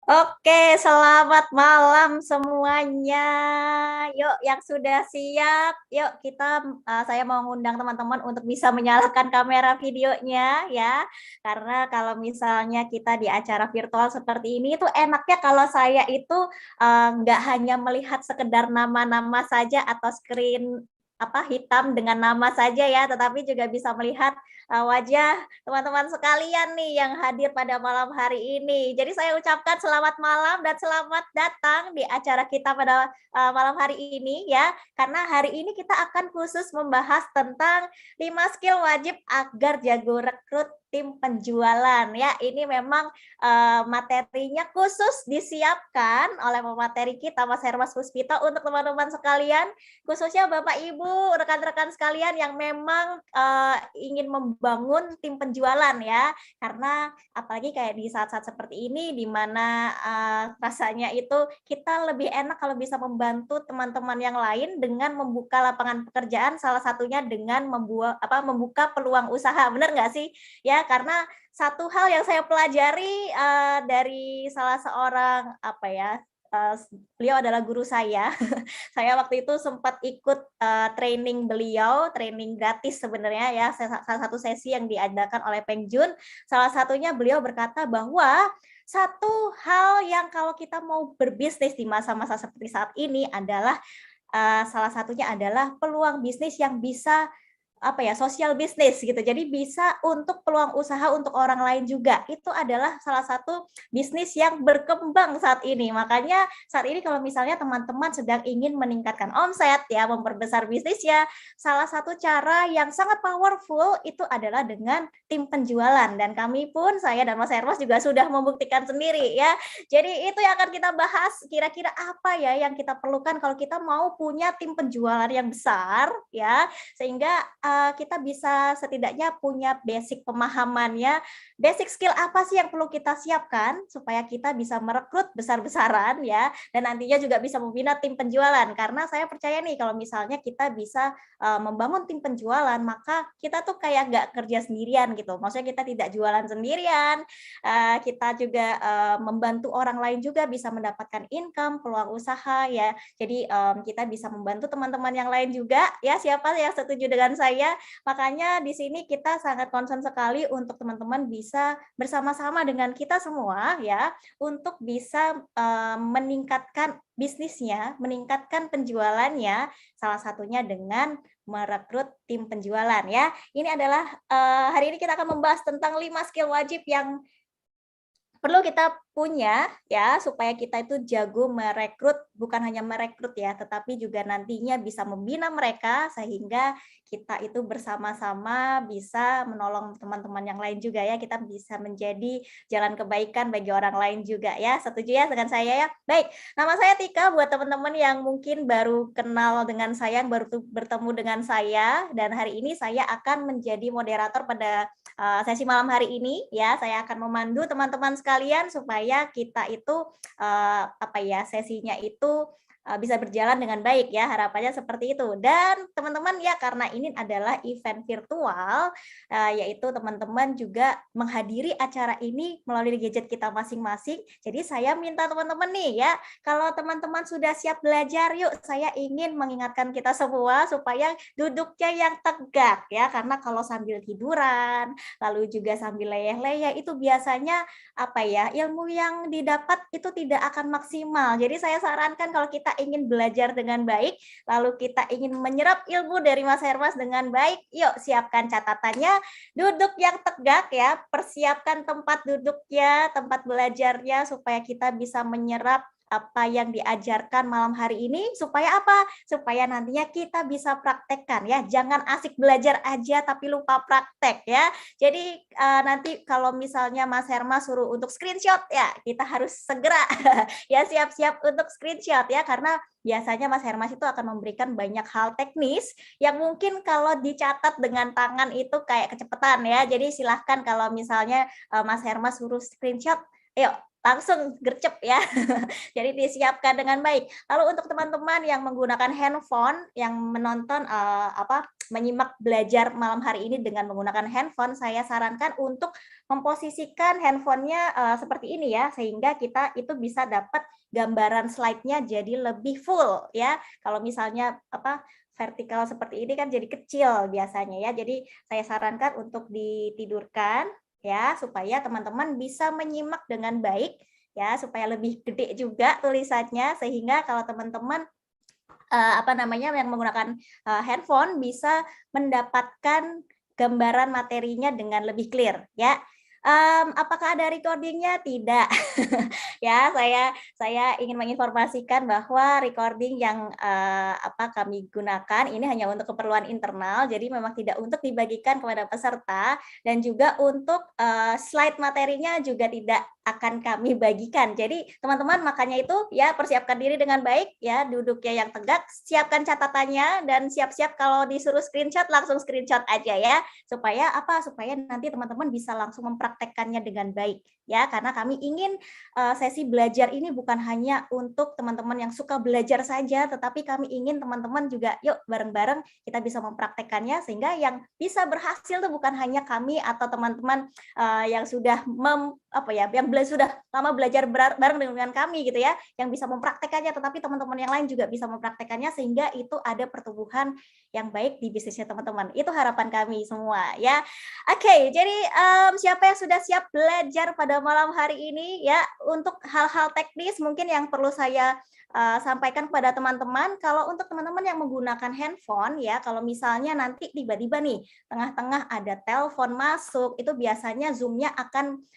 Oke, selamat malam semuanya. Yuk yang sudah siap, yuk kita saya mau ngundang teman-teman untuk bisa menyalakan kamera videonya ya. Karena kalau misalnya kita di acara virtual seperti ini itu enaknya kalau saya itu nggak hanya melihat sekedar nama-nama saja atau screen hitam dengan nama saja ya, tetapi juga bisa melihat wajah teman-teman sekalian nih yang hadir pada malam hari ini. Jadi saya ucapkan selamat malam dan selamat datang di acara kita pada malam hari ini ya. Karena hari ini kita akan khusus membahas tentang 5 skill wajib agar jago rekrut tim penjualan ya. Ini memang materinya khusus disiapkan oleh pemateri kita Mas Hermas Puspito untuk teman-teman sekalian, khususnya Bapak Ibu, rekan-rekan sekalian yang memang ingin membangun tim penjualan ya. Karena apalagi kayak di saat-saat seperti ini di mana rasanya itu kita lebih enak kalau bisa membantu teman-teman yang lain dengan membuka lapangan pekerjaan, salah satunya dengan membuka peluang usaha. Benar nggak sih? Ya, karena satu hal yang saya pelajari dari salah seorang beliau adalah guru saya. Saya waktu itu sempat ikut training beliau, training gratis sebenarnya ya, salah satu sesi yang diadakan oleh Peng Jun. Salah satunya beliau berkata bahwa satu hal yang kalau kita mau berbisnis di masa-masa seperti saat ini adalah salah satunya adalah peluang bisnis yang bisa sosial bisnis gitu. Jadi bisa untuk peluang usaha untuk orang lain juga. Itu adalah salah satu bisnis yang berkembang saat ini. Makanya saat ini kalau misalnya teman-teman sedang ingin meningkatkan omset ya, memperbesar bisnisnya, salah satu cara yang sangat powerful itu adalah dengan tim penjualan. Dan kami pun, saya dan Mas Hermas juga sudah membuktikan sendiri ya. Jadi itu yang akan kita bahas, kira-kira apa ya yang kita perlukan kalau kita mau punya tim penjualan yang besar ya, sehingga kita bisa setidaknya punya basic pemahamannya, basic skill apa sih yang perlu kita siapkan supaya kita bisa merekrut besar-besaran ya, dan nantinya juga bisa membina tim penjualan. Karena saya percaya nih kalau misalnya kita bisa membangun tim penjualan, maka kita tuh kayak nggak kerja sendirian gitu. Maksudnya kita tidak jualan sendirian, kita juga membantu orang lain juga bisa mendapatkan income, peluang usaha ya. Jadi kita bisa membantu teman-teman yang lain juga ya. Siapa yang setuju dengan saya? ya. Makanya di sini kita sangat concern sekali untuk teman-teman bisa bersama-sama dengan kita semua ya untuk bisa meningkatkan bisnisnya, meningkatkan penjualannya, salah satunya dengan merekrut tim penjualan ya. Ini adalah hari ini kita akan membahas tentang 5 skill wajib yang perlu kita punya ya supaya kita itu jago merekrut, bukan hanya merekrut ya, tetapi juga nantinya bisa membina mereka sehingga kita itu bersama-sama bisa menolong teman-teman yang lain juga ya, kita bisa menjadi jalan kebaikan bagi orang lain juga ya. Setuju ya dengan saya ya? Baik, nama saya Tika buat teman-teman yang mungkin baru kenal dengan saya, yang baru bertemu dengan saya, dan hari ini saya akan menjadi moderator pada sesi malam hari ini ya. Saya akan memandu teman-teman sekalian supaya kita itu sesinya itu bisa berjalan dengan baik ya, harapannya seperti itu. Dan teman-teman ya, karena ini adalah event virtual, yaitu teman-teman juga menghadiri acara ini melalui gadget kita masing-masing. Jadi saya minta teman-teman nih ya, kalau teman-teman sudah siap belajar, yuk saya ingin mengingatkan kita semua supaya duduknya yang tegak ya, karena kalau sambil tiduran, lalu juga sambil leyeh-leyeh itu biasanya ilmu yang didapat itu tidak akan maksimal. Jadi saya sarankan kalau kita ingin belajar dengan baik, lalu kita ingin menyerap ilmu dari Mas Hermas dengan baik, yuk siapkan catatannya, duduk yang tegak ya, persiapkan tempat duduknya, tempat belajarnya supaya kita bisa menyerap apa yang diajarkan malam hari ini, supaya apa? Supaya nantinya kita bisa praktekkan ya. Jangan asik belajar aja tapi lupa praktek ya. Jadi nanti kalau misalnya Mas Hermas suruh untuk screenshot ya, kita harus segera ya siap-siap untuk screenshot ya, karena biasanya Mas Hermas itu akan memberikan banyak hal teknis yang mungkin kalau dicatat dengan tangan itu kayak kecepatan ya. Jadi silahkan kalau misalnya Mas Hermas suruh screenshot, ayo langsung gercep ya. Jadi disiapkan dengan baik. Lalu untuk teman-teman yang menggunakan handphone, yang menonton menyimak belajar malam hari ini dengan menggunakan handphone, saya sarankan untuk memposisikan handphonenya seperti ini ya, sehingga kita itu bisa dapat gambaran slide-nya jadi lebih full ya. Kalau misalnya vertikal seperti ini kan jadi kecil biasanya ya. Jadi saya sarankan untuk ditidurkan ya, supaya teman-teman bisa menyimak dengan baik ya, supaya lebih gede juga tulisannya, sehingga kalau teman-teman yang menggunakan handphone bisa mendapatkan gambaran materinya dengan lebih clear ya. Apakah ada recordingnya? Tidak. Ya, saya ingin menginformasikan bahwa recording yang kami gunakan ini hanya untuk keperluan internal, jadi memang tidak untuk dibagikan kepada peserta, dan juga untuk slide materinya juga tidak akan kami bagikan. Jadi teman-teman makanya itu ya, persiapkan diri dengan baik ya, duduknya yang tegak, siapkan catatannya, dan siap-siap kalau disuruh screenshot langsung screenshot aja ya, supaya nanti teman-teman bisa langsung mempraktekkannya dengan baik ya, karena kami ingin sesi belajar ini bukan hanya untuk teman-teman yang suka belajar saja, tetapi kami ingin teman-teman juga yuk bareng-bareng kita bisa mempraktekkannya, sehingga yang bisa berhasil itu bukan hanya kami atau teman-teman yang sudah sudah lama belajar bareng dengan kami gitu ya, yang bisa mempraktekannya, tetapi teman-teman yang lain juga bisa mempraktekannya, sehingga itu ada pertumbuhan yang baik di bisnisnya teman-teman. Itu harapan kami semua ya. Oke, jadi siapa yang sudah siap belajar pada malam hari ini ya, untuk hal-hal teknis mungkin yang perlu saya sampaikan kepada teman-teman. Kalau untuk teman-teman yang menggunakan handphone ya, kalau misalnya nanti tiba-tiba nih tengah-tengah ada telepon masuk, itu biasanya zoom-nya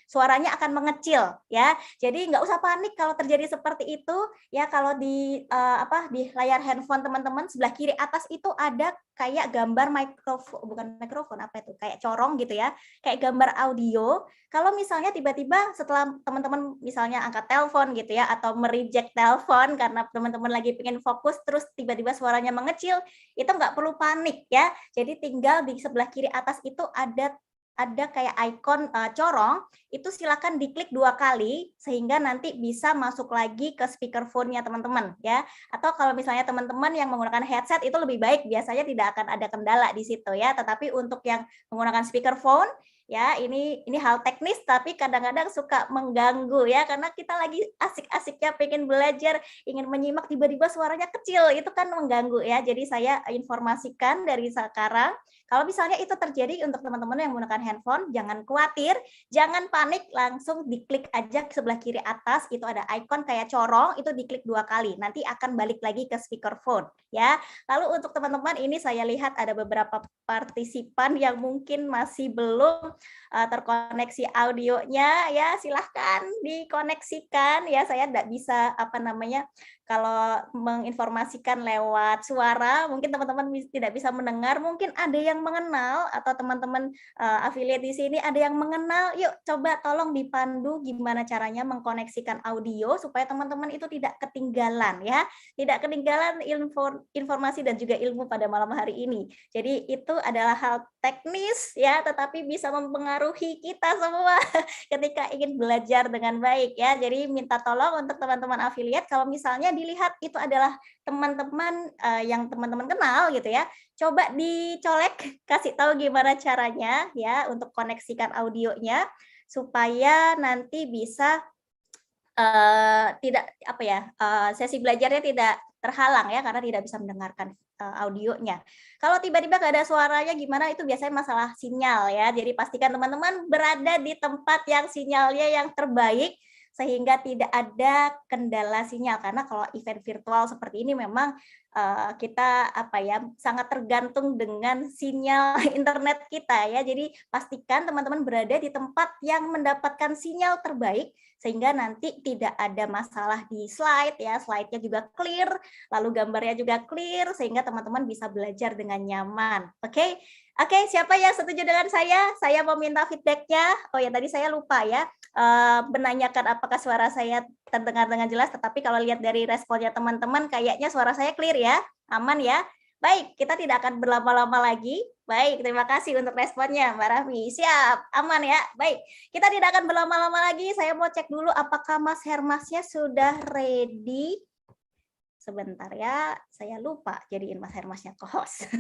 suaranya akan mengecil ya. Jadi nggak usah panik kalau terjadi seperti itu ya. Kalau di layar handphone teman-teman sebelah kiri atas itu ada kayak gambar kayak corong gitu ya, kayak gambar audio. Kalau misalnya tiba-tiba setelah teman-teman misalnya angkat telepon gitu ya, atau mereject telepon karena teman-teman lagi pengen fokus terus tiba-tiba suaranya mengecil, itu nggak perlu panik ya. Jadi tinggal di sebelah kiri atas itu ada kayak ikon corong, itu silakan diklik 2 kali sehingga nanti bisa masuk lagi ke speakerphone-nya teman-teman ya. Atau kalau misalnya teman-teman yang menggunakan headset itu lebih baik, biasanya tidak akan ada kendala di situ ya. Tetapi untuk yang menggunakan speakerphone ya, ini hal teknis tapi kadang-kadang suka mengganggu ya, karena kita lagi asik-asiknya pengen belajar, ingin menyimak, tiba-tiba suaranya kecil, itu kan mengganggu ya. Jadi saya informasikan dari sekarang, Kalau misalnya itu terjadi untuk teman-teman yang menggunakan handphone, jangan khawatir, jangan panik, langsung diklik aja ke sebelah kiri atas, itu ada icon kayak corong, itu diklik 2 kali, nanti akan balik lagi ke speakerphone ya. Lalu untuk teman-teman ini saya lihat ada beberapa partisipan yang mungkin masih belum terkoneksi audionya ya, silahkan dikoneksikan ya. Saya tidak bisa kalau menginformasikan lewat suara, mungkin teman-teman tidak bisa mendengar, mungkin ada yang mengenal atau teman-teman affiliate di sini ada yang mengenal, yuk coba tolong dipandu gimana caranya mengkoneksikan audio supaya teman-teman itu tidak ketinggalan ya, tidak ketinggalan informasi dan juga ilmu pada malam hari ini. Jadi itu adalah hal teknis ya, tetapi bisa mempengaruhi kita semua ketika ingin belajar dengan baik ya. Jadi minta tolong untuk teman-teman affiliate kalau misalnya dilihat itu adalah teman-teman yang teman-teman kenal gitu ya, coba dicolek, kasih tahu gimana caranya ya untuk koneksikan audionya supaya nanti bisa tidak sesi belajarnya tidak terhalang ya karena tidak bisa mendengarkan audionya. Kalau tiba-tiba nggak ada suaranya gimana, itu biasanya masalah sinyal ya. Jadi pastikan teman-teman berada di tempat yang sinyalnya yang terbaik sehingga tidak ada kendala sinyal, karena kalau event virtual seperti ini memang kita sangat tergantung dengan sinyal internet kita ya. Jadi pastikan teman-teman berada di tempat yang mendapatkan sinyal terbaik sehingga nanti tidak ada masalah di slide ya, slide-nya juga clear, lalu gambarnya juga clear sehingga teman-teman bisa belajar dengan nyaman. Oke, siapa yang setuju dengan saya? Saya mau minta feedback-nya. Oh ya, tadi saya lupa ya menanyakan apakah suara saya terdengar dengan jelas, tetapi kalau lihat dari responnya teman-teman kayaknya suara saya clear ya, aman ya. Baik, kita tidak akan berlama-lama lagi. Baik, terima kasih untuk responnya Mbak Raffi. Siap, aman ya. Baik, kita tidak akan berlama-lama lagi. Saya mau cek dulu apakah Mas Hermasnya sudah ready. Sebentar ya, saya lupa jadiin Mas Hermasnya co-host.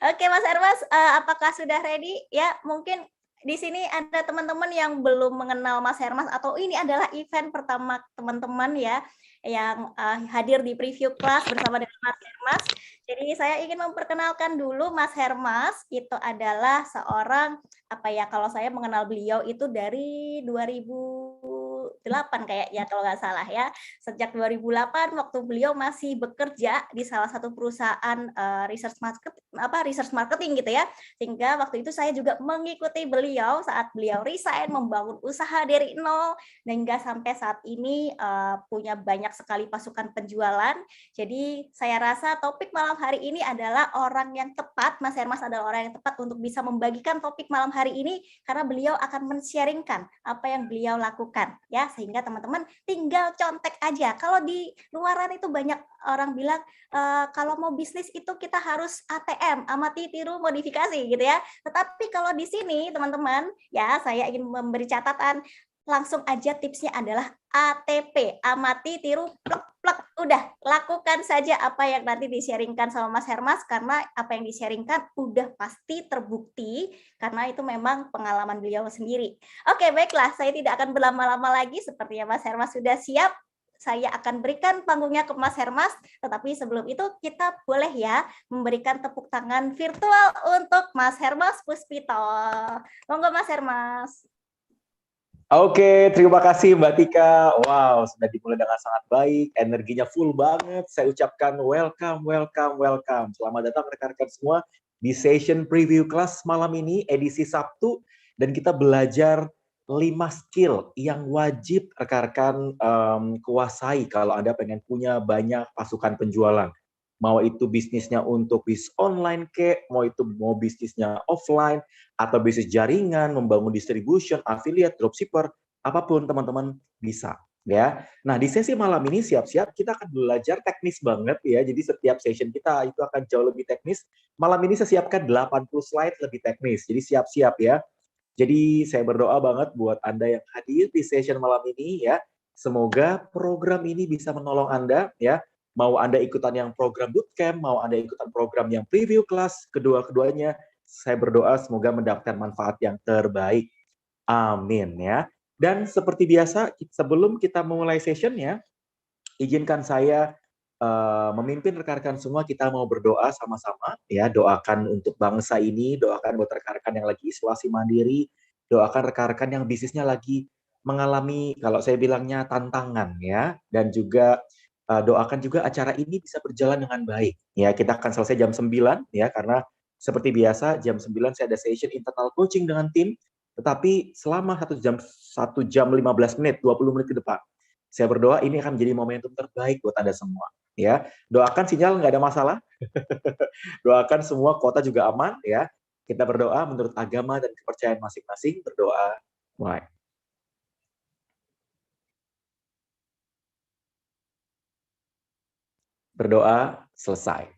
Oke Mas Hermas, apakah sudah ready? Ya, mungkin di sini ada teman-teman yang belum mengenal Mas Hermas atau ini adalah event pertama teman-teman ya yang hadir di preview kelas bersama dengan Mas Hermas. Jadi saya ingin memperkenalkan dulu Mas Hermas, itu adalah seorang kalau saya mengenal beliau itu dari 2008 kayaknya kalau nggak salah ya. Sejak 2008 waktu beliau masih bekerja di salah satu perusahaan research marketing gitu ya. Sehingga waktu itu saya juga mengikuti beliau saat beliau resign, membangun usaha dari nol, hingga sampai saat ini punya banyak sekali pasukan penjualan. Jadi saya rasa topik malam hari ini adalah orang yang tepat, Mas Hermas adalah orang yang tepat untuk bisa membagikan topik malam hari ini karena beliau akan men-sharingkan apa yang beliau lakukan ya, sehingga teman-teman tinggal contek aja. Kalau di luaran itu banyak orang bilang kalau mau bisnis itu kita harus ATM, amati, tiru, modifikasi gitu ya. Tetapi kalau di sini teman-teman ya, saya ingin memberi catatan, langsung aja tipsnya adalah ATP, amati, tiru, plek, udah lakukan saja apa yang nanti di-sharingkan sama Mas Hermas, karena apa yang di-sharingkan udah pasti terbukti karena itu memang pengalaman beliau sendiri. Oke, baiklah, saya tidak akan berlama-lama lagi, sepertinya Mas Hermas sudah siap. Saya akan berikan panggungnya ke Mas Hermas, tetapi sebelum itu kita boleh ya memberikan tepuk tangan virtual untuk Mas Hermas Puspito. Monggo Mas Hermas. Oke, terima kasih Mbak Tika. Wow, sudah dimulai dengan sangat baik, energinya full banget. Saya ucapkan welcome. Selamat datang rekan-rekan semua di session preview kelas malam ini, edisi Sabtu. Dan kita belajar 5 skill yang wajib rekan-rekan kuasai kalau Anda pengen punya banyak pasukan penjualan. Mau itu bisnisnya untuk bisnis online mau bisnisnya offline, atau bisnis jaringan, membangun distribution, affiliate, dropshipper, apapun teman-teman bisa. Ya, nah di sesi malam ini siap-siap kita akan belajar teknis banget ya. Jadi setiap session kita itu akan jauh lebih teknis. Malam ini saya siapkan 80 slide lebih teknis. Jadi siap-siap ya. Jadi saya berdoa banget buat Anda yang hadir di session malam ini ya. Semoga program ini bisa menolong Anda ya. Mau Anda ikutan yang program bootcamp, mau Anda ikutan program yang preview kelas, kedua-keduanya saya berdoa semoga mendapatkan manfaat yang terbaik. Amin ya. Dan seperti biasa, sebelum kita memulai sessionnya, izinkan saya memimpin rekan-rekan semua, kita mau berdoa sama-sama ya, doakan untuk bangsa ini, doakan buat rekan-rekan yang lagi isolasi mandiri, doakan rekan-rekan yang bisnisnya lagi mengalami, kalau saya bilangnya, tantangan ya, dan juga doakan juga acara ini bisa berjalan dengan baik ya. Kita akan selesai jam 9 ya, karena seperti biasa jam 9 saya ada session internal coaching dengan tim, tetapi selama 1 jam 15 menit, 20 menit ke depan, saya berdoa ini akan menjadi momentum terbaik buat Anda semua ya. Doakan sinyal nggak ada masalah, doakan semua kota juga aman ya. Kita berdoa menurut agama dan kepercayaan masing-masing, berdoa mulai. Berdoa selesai.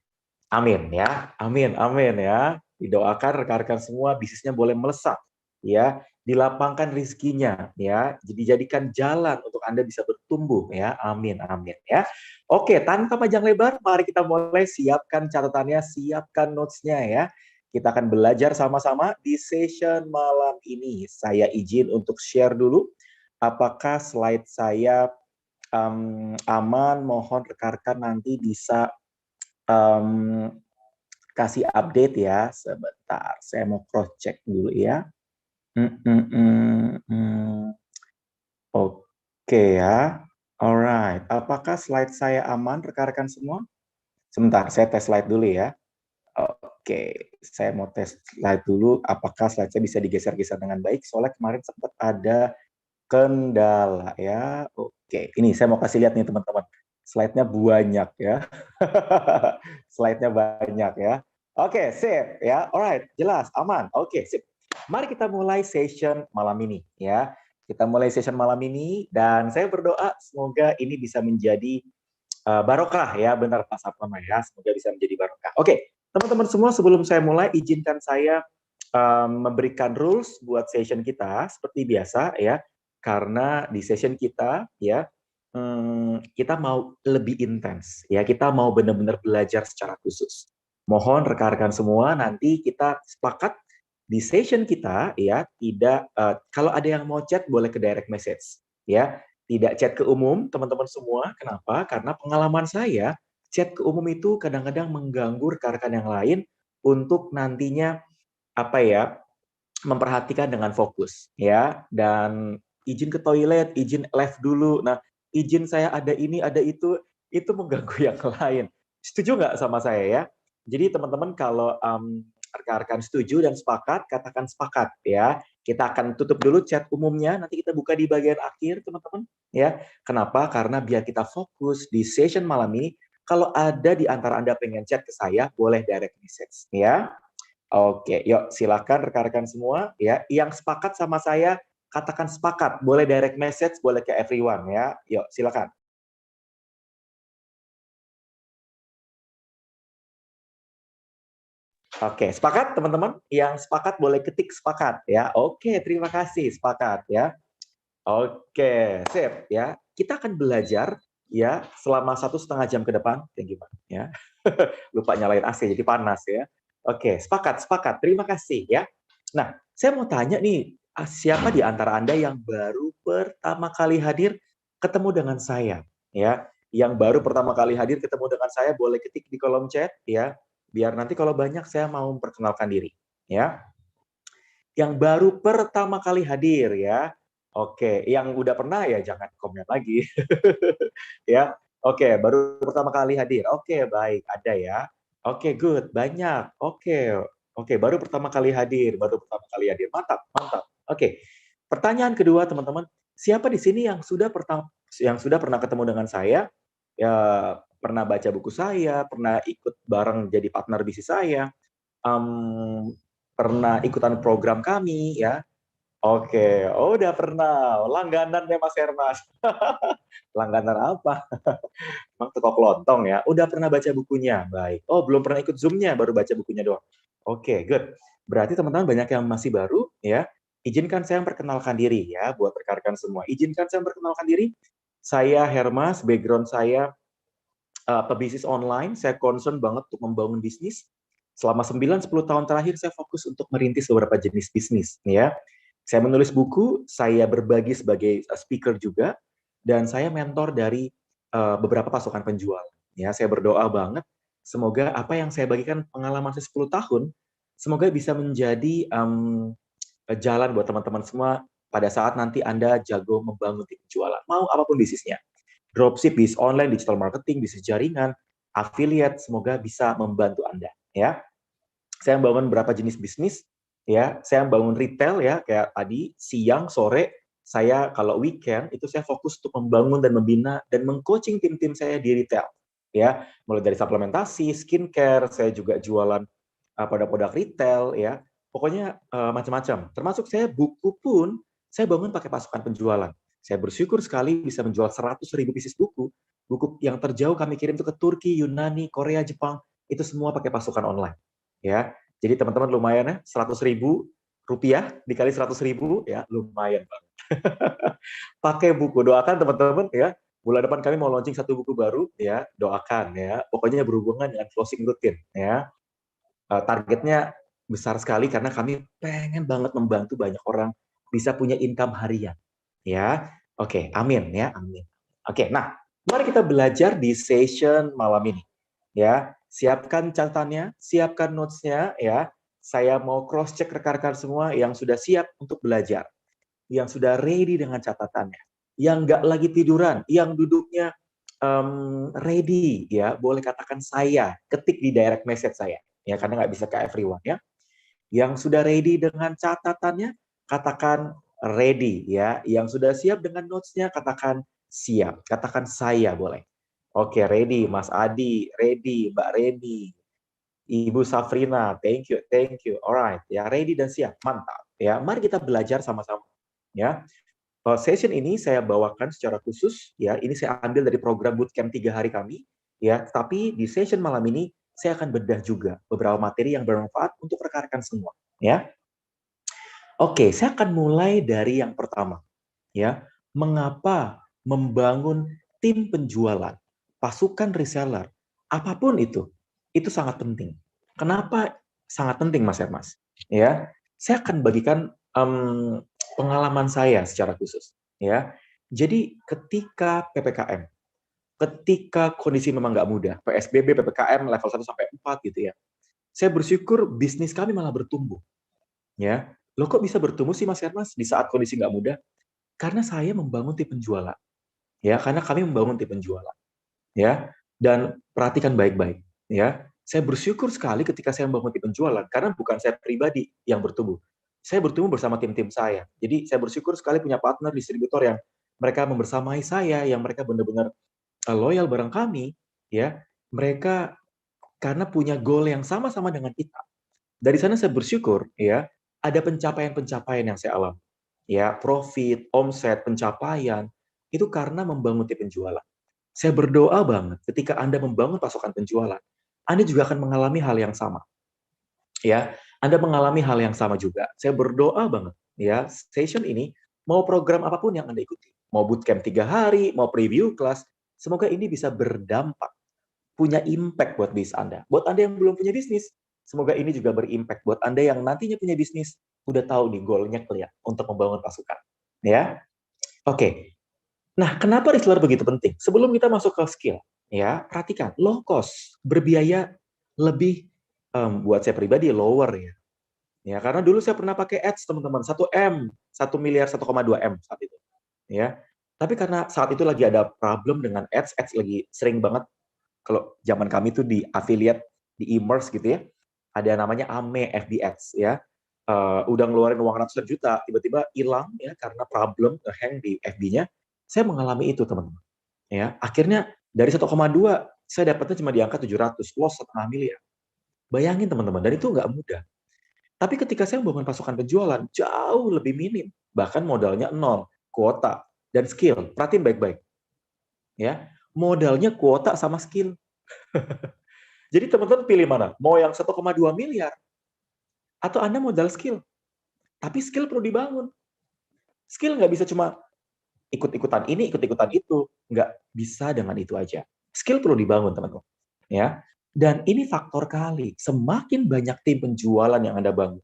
Amin ya, amin, amin ya. Didoakan rekan-rekan semua bisnisnya boleh melesat, ya, dilapangkan rizkinya, ya, dijadikan jalan untuk Anda bisa bertumbuh, ya, amin, amin, ya. Oke, tanpa panjang lebar, mari kita mulai. Siapkan catatannya, siapkan notes-nya, ya. Kita akan belajar sama-sama di session malam ini. Saya izin untuk share dulu. Apakah slide saya aman? Mohon rekan-rekan nanti bisa kasih update ya. Sebentar, saya mau cross check dulu ya. Oke ya. Alright, apakah slide saya aman rekan-rekan semua? Sebentar, saya tes slide dulu ya. Oke, saya mau tes slide dulu. Apakah slide saya bisa digeser-geser dengan baik? Soalnya kemarin sempat ada kendala ya. Oke, ini saya mau kasih lihat nih teman-teman. Slide-nya banyak ya. Slide-nya banyak ya. Oke, sip ya. Alright, jelas, aman. Oke, sip. Mari kita mulai session malam ini ya. Kita mulai session malam ini dan saya berdoa semoga ini bisa menjadi barokah ya, benar Pak Sapama ya. Semoga bisa menjadi barokah. Oke, teman-teman semua, sebelum saya mulai izinkan saya memberikan rules buat session kita seperti biasa ya. Karena di session kita ya, kita mau lebih intens ya, kita mau benar-benar belajar secara khusus. Mohon rekan-rekan semua nanti kita sepakat di session kita ya, tidak kalau ada yang mau chat boleh ke direct message ya, tidak chat ke umum teman-teman semua. Kenapa? Karena pengalaman saya chat ke umum itu kadang-kadang mengganggu rekan-rekan yang lain untuk nantinya apa ya, memperhatikan dengan fokus ya, dan izin ke toilet, izin live dulu. Nah, izin saya ada ini, ada itu mengganggu yang lain. Setuju nggak sama saya ya? Jadi teman-teman kalau rekan-rekan setuju dan sepakat, katakan sepakat ya. Kita akan tutup dulu chat umumnya, nanti kita buka di bagian akhir teman-teman ya. Kenapa? Karena biar kita fokus di session malam ini. Kalau ada di antara Anda pengen chat ke saya, boleh direct message ya. Oke, yuk silakan rekan-rekan semua ya. Yang sepakat sama saya, katakan sepakat. Boleh direct message, boleh ke everyone ya. Yuk, silakan. Oke, sepakat teman-teman? Yang sepakat boleh ketik sepakat ya. Oke, terima kasih sepakat ya. Oke, sip ya. Kita akan belajar ya selama 1,5 jam ke depan. Thank you, Pak. Ya. Lupa nyalain AC jadi panas ya. Oke, sepakat, sepakat. Terima kasih ya. Nah, saya mau tanya nih, siapa di antara Anda yang baru pertama kali hadir ketemu dengan saya ya? Yang baru pertama kali hadir ketemu dengan saya boleh ketik di kolom chat ya. Biar nanti kalau banyak saya mau memperkenalkan diri ya. Yang baru pertama kali hadir ya. Oke, yang udah pernah ya jangan komen lagi. Ya. Oke, baru pertama kali hadir. Oke, baik, ada ya. Oke, good, banyak. Oke. Oke, baru pertama kali hadir, baru pertama kali hadir. Mantap, mantap. Oke. Pertanyaan kedua, teman-teman, siapa di sini yang sudah pernah ketemu dengan saya? Ya, pernah baca buku saya, pernah ikut bareng jadi partner bisnis saya, pernah ikutan program kami ya. Oke, oh udah pernah. Langganan ya Mas Hermas. Langganan apa? Emang toko kelontong ya? Udah pernah baca bukunya? Baik. Oh, belum pernah ikut Zoom-nya, baru baca bukunya doang. Oke, good. Berarti teman-teman banyak yang masih baru ya. Izinkan saya memperkenalkan diri ya buat rekan-rekan semua. Izinkan saya memperkenalkan diri. Saya Hermas, background saya pebisnis online. Saya concern banget untuk membangun bisnis. Selama 9-10 tahun terakhir saya fokus untuk merintis beberapa jenis bisnis ya. Saya menulis buku, saya berbagi sebagai speaker juga, dan saya mentor dari beberapa pasukan penjual. Ya, saya berdoa banget semoga apa yang saya bagikan pengalaman saya 10 tahun, semoga bisa menjadi jalan buat teman-teman semua pada saat nanti Anda jago membangun tim penjualan. Mau apapun bisnisnya. Dropship, bisnis online, digital marketing, bisnis jaringan, affiliate, semoga bisa membantu Anda. Ya, saya membangun beberapa jenis bisnis. Ya, saya membangun retail ya, kayak tadi siang, sore, saya kalau weekend itu saya fokus untuk membangun dan membina dan mengcoaching tim-tim saya di retail. Ya, mulai dari suplementasi, skincare, saya juga jualan produk-produk retail ya. Pokoknya macam-macam. Termasuk saya buku pun saya bangun pakai pasukan penjualan. Saya bersyukur sekali bisa menjual 100.000 pieces buku. Buku yang terjauh kami kirim itu ke Turki, Yunani, Korea, Jepang. Itu semua pakai pasukan online. Ya, jadi teman-teman lumayan ya, 100.000 rupiah dikali 100.000 ya, lumayan banget. Pakai buku, doakan teman-teman ya. Bulan depan kami mau launching satu buku baru ya, doakan ya. Pokoknya berhubungan dengan closing rutin ya. Targetnya besar sekali karena kami pengen banget membantu banyak orang bisa punya income harian. Ya, oke, amin ya, amin. Oke, nah, mari kita belajar di session malam ini. Ya, siapkan catatannya, siapkan notes-nya ya. Saya mau cross check rekan-rekan semua yang sudah siap untuk belajar, yang sudah ready dengan catatannya, yang nggak lagi tiduran, yang duduknya ready ya, boleh katakan saya, ketik di direct message saya ya, karena nggak bisa ke everyone ya. Yang sudah ready dengan catatannya, katakan ready ya. Yang sudah siap dengan notes-nya, katakan siap. Katakan saya boleh. Oke, ready Mas Adi, ready Mbak Reni, Ibu Safrina, thank you, thank you. Alright, ya ready dan siap, mantap. Ya, mari kita belajar sama-sama. Ya, session ini saya bawakan secara khusus ya, ini saya ambil dari program bootcamp 3 hari kami ya, tapi di session malam ini saya akan bedah juga beberapa materi yang bermanfaat untuk rekan-rekan semua ya. Oke, saya akan mulai dari yang pertama ya. Mengapa membangun tim penjualan, pasukan reseller, apapun itu sangat penting. Kenapa sangat penting Mas Hermas? Ya, saya akan bagikan pengalaman saya secara khusus ya. Jadi ketika PPKM, ketika kondisi memang nggak mudah, PSBB, PPKM level 1 sampai 4 gitu ya. Saya bersyukur bisnis kami malah bertumbuh. Ya. Loh kok bisa bertumbuh sih Mas Hermas di saat kondisi nggak mudah? Karena saya membangun tim penjualan. Ya, karena kami membangun tim penjualan. Ya. Dan perhatikan baik-baik, ya. Saya bersyukur sekali ketika saya membangun tim penjualan karena bukan saya pribadi yang bertumbuh. Saya bertumbuh bersama tim-tim saya. Jadi saya bersyukur sekali punya partner distributor yang mereka membersamai saya, yang mereka benar-benar loyal bareng kami, ya. Mereka karena punya goal yang sama-sama dengan kita. Dari sana saya bersyukur, ya, ada pencapaian-pencapaian yang saya alami. Ya, profit, omset, pencapaian, itu karena membangun tim penjualan. Saya berdoa banget ketika Anda membangun pasukan penjualan, Anda juga akan mengalami hal yang sama. Ya, Anda mengalami hal yang sama juga. Saya berdoa banget, ya, session ini, mau program apapun yang Anda ikuti, mau bootcamp 3 hari, mau preview kelas, semoga ini bisa berdampak, punya impact buat bisnis Anda. Buat Anda yang belum punya bisnis, semoga ini juga berimpact buat Anda yang nantinya punya bisnis, udah tahu nih goalnya clear untuk membangun pasukan. Ya, oke. Nah, kenapa reseller begitu penting? Sebelum kita masuk ke skill, ya, perhatikan, low cost, berbiaya lebih, buat saya pribadi lower ya. Ya, karena dulu saya pernah pakai ads teman-teman, 1M, 1 miliar, 1,2 M saat itu. Ya. Tapi karena saat itu lagi ada problem dengan ads lagi sering banget kalau zaman kami tuh di affiliate, di e-commerce gitu ya, ada namanya AME FB Ads ya. Udah ngeluarin uang ratusan juta, tiba-tiba hilang ya karena problem hang di FB-nya. Saya mengalami itu teman-teman. Ya, akhirnya dari 1,2 saya dapatnya cuma di angka 700, loss 1,5 miliar. Bayangin teman-teman, dan itu nggak mudah. Tapi ketika saya membangun pasukan penjualan, jauh lebih minim. Bahkan modalnya 0, kuota, dan skill. Perhatiin baik-baik. Ya, modalnya kuota sama skill. Jadi teman-teman pilih mana? Mau yang 1,2 miliar? Atau Anda modal skill? Tapi skill perlu dibangun. Skill nggak bisa cuma ikut-ikutan ini, ikut-ikutan itu. Nggak bisa dengan itu aja. Skill perlu dibangun, teman-teman. Ya. Dan ini faktor kali. Semakin banyak tim penjualan yang Anda bangun,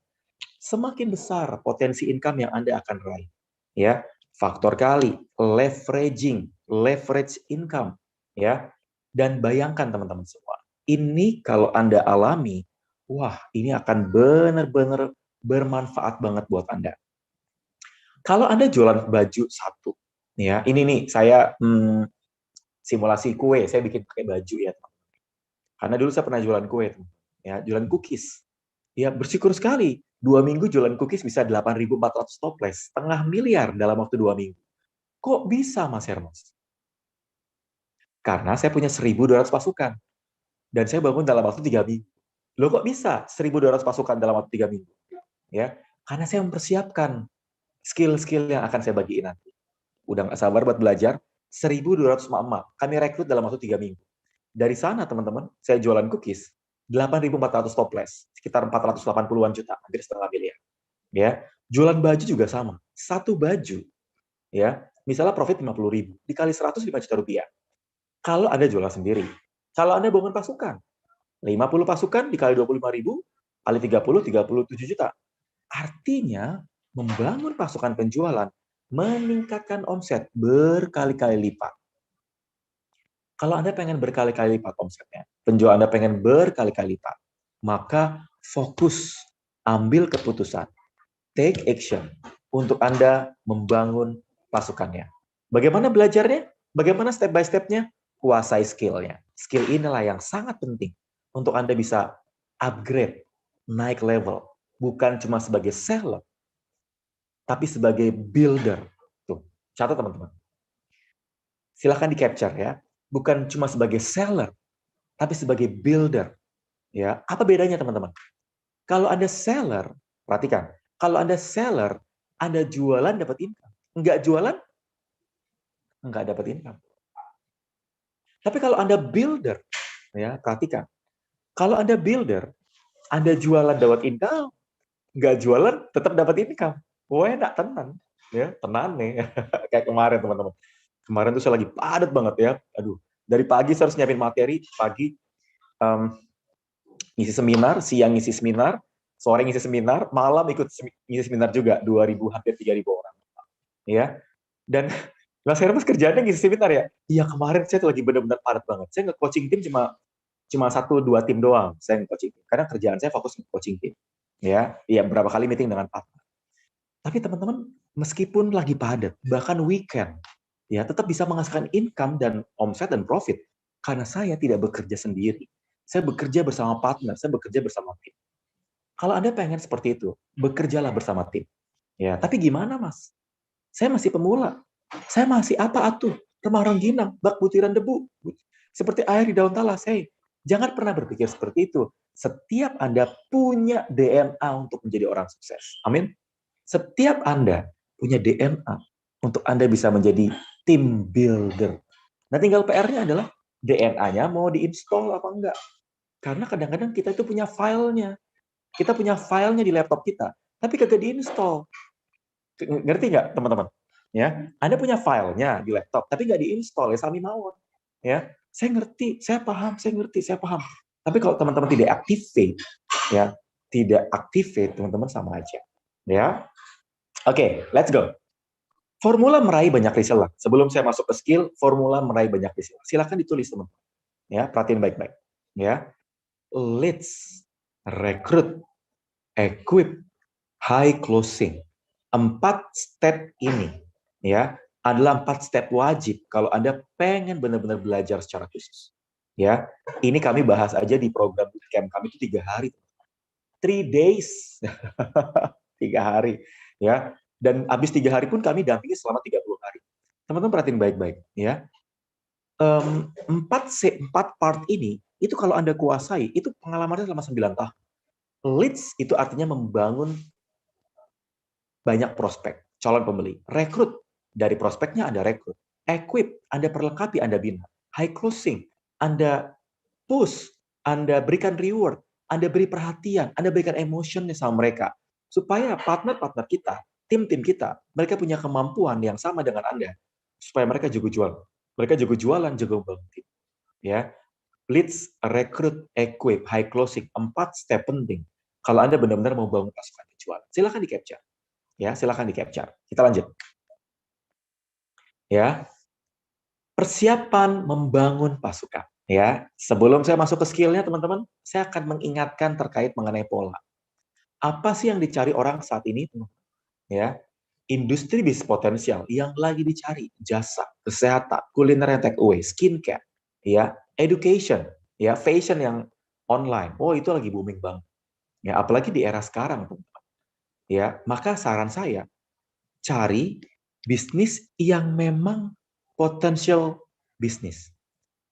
semakin besar potensi income yang Anda akan raih. Ya. Faktor kali, leverage income. Ya. Dan bayangkan teman-teman semua, ini kalau Anda alami, wah ini akan benar-benar bermanfaat banget buat Anda. Kalau Anda jualan baju satu, ya ini nih saya simulasi kue, saya bikin pakai baju ya, teman. Karena dulu saya pernah jualan kue, teman. Ya jualan cookies. Ya bersyukur sekali, 2 minggu jualan cookies bisa 8.400 toples, setengah miliar dalam waktu 2 minggu. Kok bisa, Mas Hermas? Karena saya punya 1.200 pasukan. Dan saya bangun dalam waktu 3 minggu. Loh kok bisa 1.200 pasukan dalam waktu 3 minggu? Ya, karena saya mempersiapkan skill-skill yang akan saya bagiin nanti. Udah nggak sabar buat belajar. 1.200 emak-emak kami rekrut dalam waktu 3 minggu. Dari sana, teman-teman, saya jualan cookies, 8.400 toples, sekitar 480-an juta, hampir setengah miliar. Ya, jualan baju juga sama. Satu baju, ya, misalnya profit 50.000, dikali 105 juta rupiah. Kalau Anda jualan sendiri, kalau Anda bangun pasukan, 50 pasukan dikali 25.000, kali 30, 37 juta. Artinya, membangun pasukan penjualan meningkatkan omset berkali-kali lipat. Kalau Anda pengen berkali-kali lipat omsetnya, penjual Anda pengen berkali-kali lipat, maka fokus, ambil keputusan, take action untuk Anda membangun pasukannya. Bagaimana belajarnya? Bagaimana step by step-nya? Kuasai skill-nya. Skill inilah yang sangat penting untuk Anda bisa upgrade, naik level. Bukan cuma sebagai seller, tapi sebagai builder. Tuh, catat teman-teman. Silahkan di-capture ya. Bukan cuma sebagai seller, tapi sebagai builder. Ya, apa bedanya teman-teman? Kalau Anda seller, perhatikan, kalau Anda seller, Anda jualan dapat income. Enggak jualan, enggak dapat income. Tapi kalau Anda builder, ya, perhatikan. Kalau Anda builder, Anda jualan dapat income, enggak jualan tetap dapat income. Wah, enak tenan. Ya, tenan nih. Kayak kemarin teman-teman. Kemarin tuh saya lagi padat banget ya. Aduh, dari pagi saya harus nyiapin materi, pagi ngisi seminar, siang ngisi seminar, sore ngisi seminar, malam ikut ngisi seminar juga, 2.000 hampir 3.000 orang. Ya. Dan Mas Hermes kerjanya ngisi seminar ya? Iya, kemarin saya tuh lagi benar-benar padat banget. Saya nge-coaching tim cuma 1-2 tim doang. Saya nge-coaching tim. Karena kerjaan saya fokus nge-coaching tim. Ya, iya berapa kali meeting dengan partner. Tapi teman-teman, meskipun lagi padat, bahkan weekend, ya tetap bisa menghasilkan income dan omset dan profit. Karena saya tidak bekerja sendiri. Saya bekerja bersama partner, saya bekerja bersama tim. Kalau Anda pengen seperti itu, bekerjalah bersama tim. Ya, tapi gimana, Mas? Saya masih pemula. Saya masih apa atuh? Remah rengginang, bak butiran debu. Seperti air di daun talas. Hey, jangan pernah berpikir seperti itu. Setiap Anda punya DNA untuk menjadi orang sukses. Amin. Setiap Anda punya DNA untuk Anda bisa menjadi team builder. Nah, tinggal PR-nya adalah DNA-nya mau diinstal apa enggak. Karena kadang-kadang kita itu punya filenya. Kita punya filenya di laptop kita, tapi kagak diinstal. Ngerti nggak, teman-teman? Ya, Anda punya filenya di laptop, tapi nggak diinstal, ya sami mawon. Ya, saya ngerti, saya paham, saya ngerti, saya paham. Tapi kalau teman-teman tidak activate, ya, tidak activate, teman-teman sama aja. Ya, oke, let's go. Formula meraih banyak reseller. Sebelum saya masuk ke skill, formula meraih banyak reseller. Silakan ditulis, teman-teman. Ya, perhatiin baik-baik. Ya, leads, recruit, equip, high closing. 4 step ini ya adalah 4 step wajib kalau Anda pengen benar-benar belajar secara khusus. Ya, ini kami bahas aja di program bootcamp kami itu 3 hari. 3 days. 3 hari ya. Dan habis 3 hari pun kami dampingi selama 30 hari. Teman-teman perhatiin baik-baik ya. 4 part ini itu kalau Anda kuasai, itu pengalamannya selama 9 tahun. Leads itu artinya membangun banyak prospek, calon pembeli. Rekrut, dari prospeknya Anda rekrut. Equip, Anda perlengkapi, Anda bina. High closing, Anda push, Anda berikan reward, Anda beri perhatian, Anda berikan emotionnya sama mereka. Supaya partner-partner kita, tim-tim kita, mereka punya kemampuan yang sama dengan Anda. Supaya mereka juga jual. Mereka juga jualan, juga membangun tim. Ya. Leads, rekrut, equip, high closing. 4 step penting. Kalau Anda benar-benar mau bangun pasukan penjualan. Silakan di-capture. Ya, silakan di-capture. Kita lanjut. Ya. Persiapan membangun pasukan. Ya, sebelum saya masuk ke skill-nya, teman-teman, saya akan mengingatkan terkait mengenai pola. Apa sih yang dicari orang saat ini? Ya, industri bisnis potensial yang lagi dicari: jasa, kesehatan, kuliner yang take away, skincare, ya, education, ya, fashion yang online. Oh, itu lagi booming banget. Ya, apalagi di era sekarang, teman-teman. Ya, maka saran saya, cari bisnis yang memang potensial bisnis.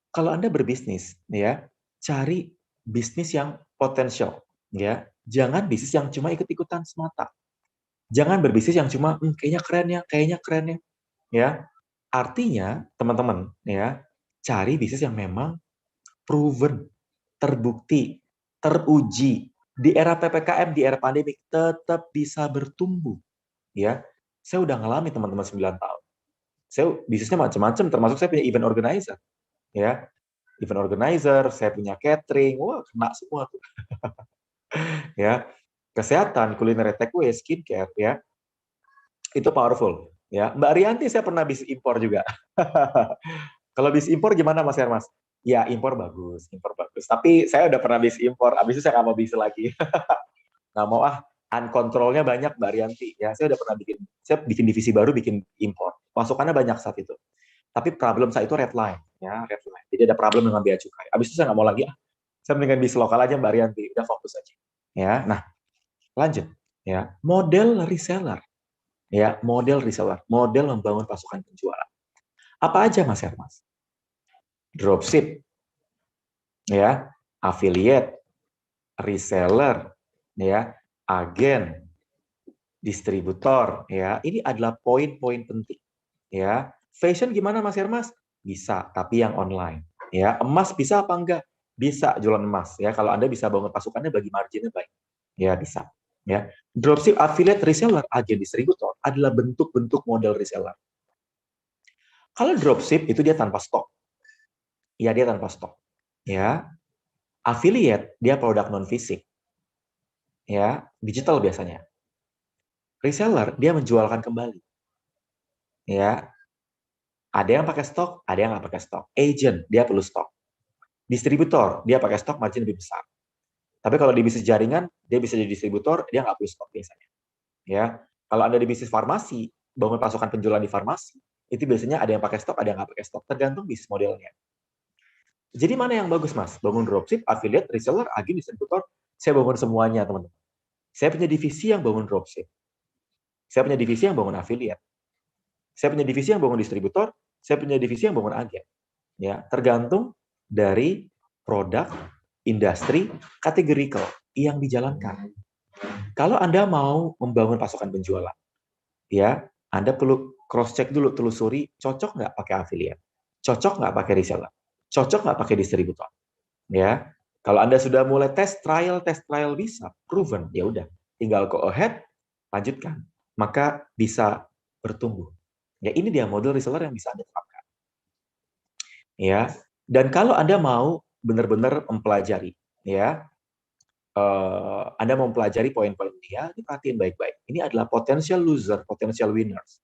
Kalau Anda berbisnis, ya, cari bisnis yang potensial, ya. Jangan bisnis yang cuma ikut-ikutan semata. Jangan berbisnis yang cuma kayaknya keren ya, ya. Artinya, teman-teman, ya, cari bisnis yang memang proven, terbukti, teruji. Di era PPKM, di era pandemi, tetap bisa bertumbuh, ya. Saya udah ngalami, teman-teman, 9 tahun. Saya bisnisnya macam-macam, termasuk saya punya event organizer, ya. Event organizer, saya punya catering, wah, kena semua tuh. Ya, kesehatan, kuliner, takeaway, skincare, ya, itu powerful. Ya, Mbak Rianti saya pernah bisnis impor juga. Kalau bisnis impor gimana, Mas Hermas? Ya, impor bagus, impor bagus. Tapi saya udah pernah bisnis impor, habis itu saya nggak mau bisnis lagi. Nggak mau, uncontrolnya banyak, Mbak Rianti. Ya, saya bikin divisi baru, bikin impor. Masukannya banyak saat itu. Tapi problem saya itu red line, ya, red line. Jadi ada problem dengan bea cukai. Habis itu saya nggak mau lagi, saya mendingan bisnis lokal aja, Mbak Rianti. Udah fokus aja. Ya, nah, lanjut. Ya, model reseller. Ya, model reseller, model membangun pasukan penjualan. Apa aja, Mas Hermas? Dropship, ya, affiliate, reseller, ya, agen, distributor, ya. Ini adalah poin-poin penting, ya. Fashion gimana, Mas Hermas? Bisa, tapi yang online, ya. Emas bisa apa enggak? Bisa jualan emas, ya. Kalau Anda bisa bangun pasukannya, bagi marginnya baik, ya, bisa, ya. Dropship, affiliate, reseller, agen, distributor adalah bentuk-bentuk model reseller. Kalau dropship itu dia tanpa stok, ya, dia tanpa stok, ya. Affiliate dia produk non fisik, ya, digital biasanya. Reseller dia menjualkan kembali, ya. Ada yang pakai stok, ada yang nggak pakai stok. Agent dia perlu stok. Distributor dia pakai stok, margin lebih besar. Tapi kalau di bisnis jaringan dia bisa jadi distributor, dia nggak perlu stok biasanya, ya. Kalau Anda di bisnis farmasi, bangun pasukan penjualan di farmasi, itu biasanya ada yang pakai stok, ada yang nggak pakai stok, tergantung bisnis modelnya. Jadi mana yang bagus, Mas? Bangun dropship, affiliate, reseller, agen, distributor? Saya bangun semuanya, teman-teman. Saya punya divisi yang bangun dropship. Saya punya divisi yang bangun affiliate. Saya punya divisi yang bangun distributor. Saya punya divisi yang bangun agen. Ya, tergantung dari produk, industri, kategorikal yang dijalankan. Kalau Anda mau membangun pasukan penjualan, ya, Anda perlu cross check dulu, telusuri, cocok nggak pakai affiliate, cocok nggak pakai reseller, cocok nggak pakai distributor, ya. Kalau Anda sudah mulai test trial bisa, proven, ya udah, tinggal go ahead, lanjutkan, maka bisa bertumbuh. Ya, ini dia model reseller yang bisa Anda terapkan. Ya, dan kalau Anda mau benar-benar mempelajari, ya, Anda mau mempelajari poin-poin dia, perhatiin baik-baik. Ini adalah potential loser, potential winners.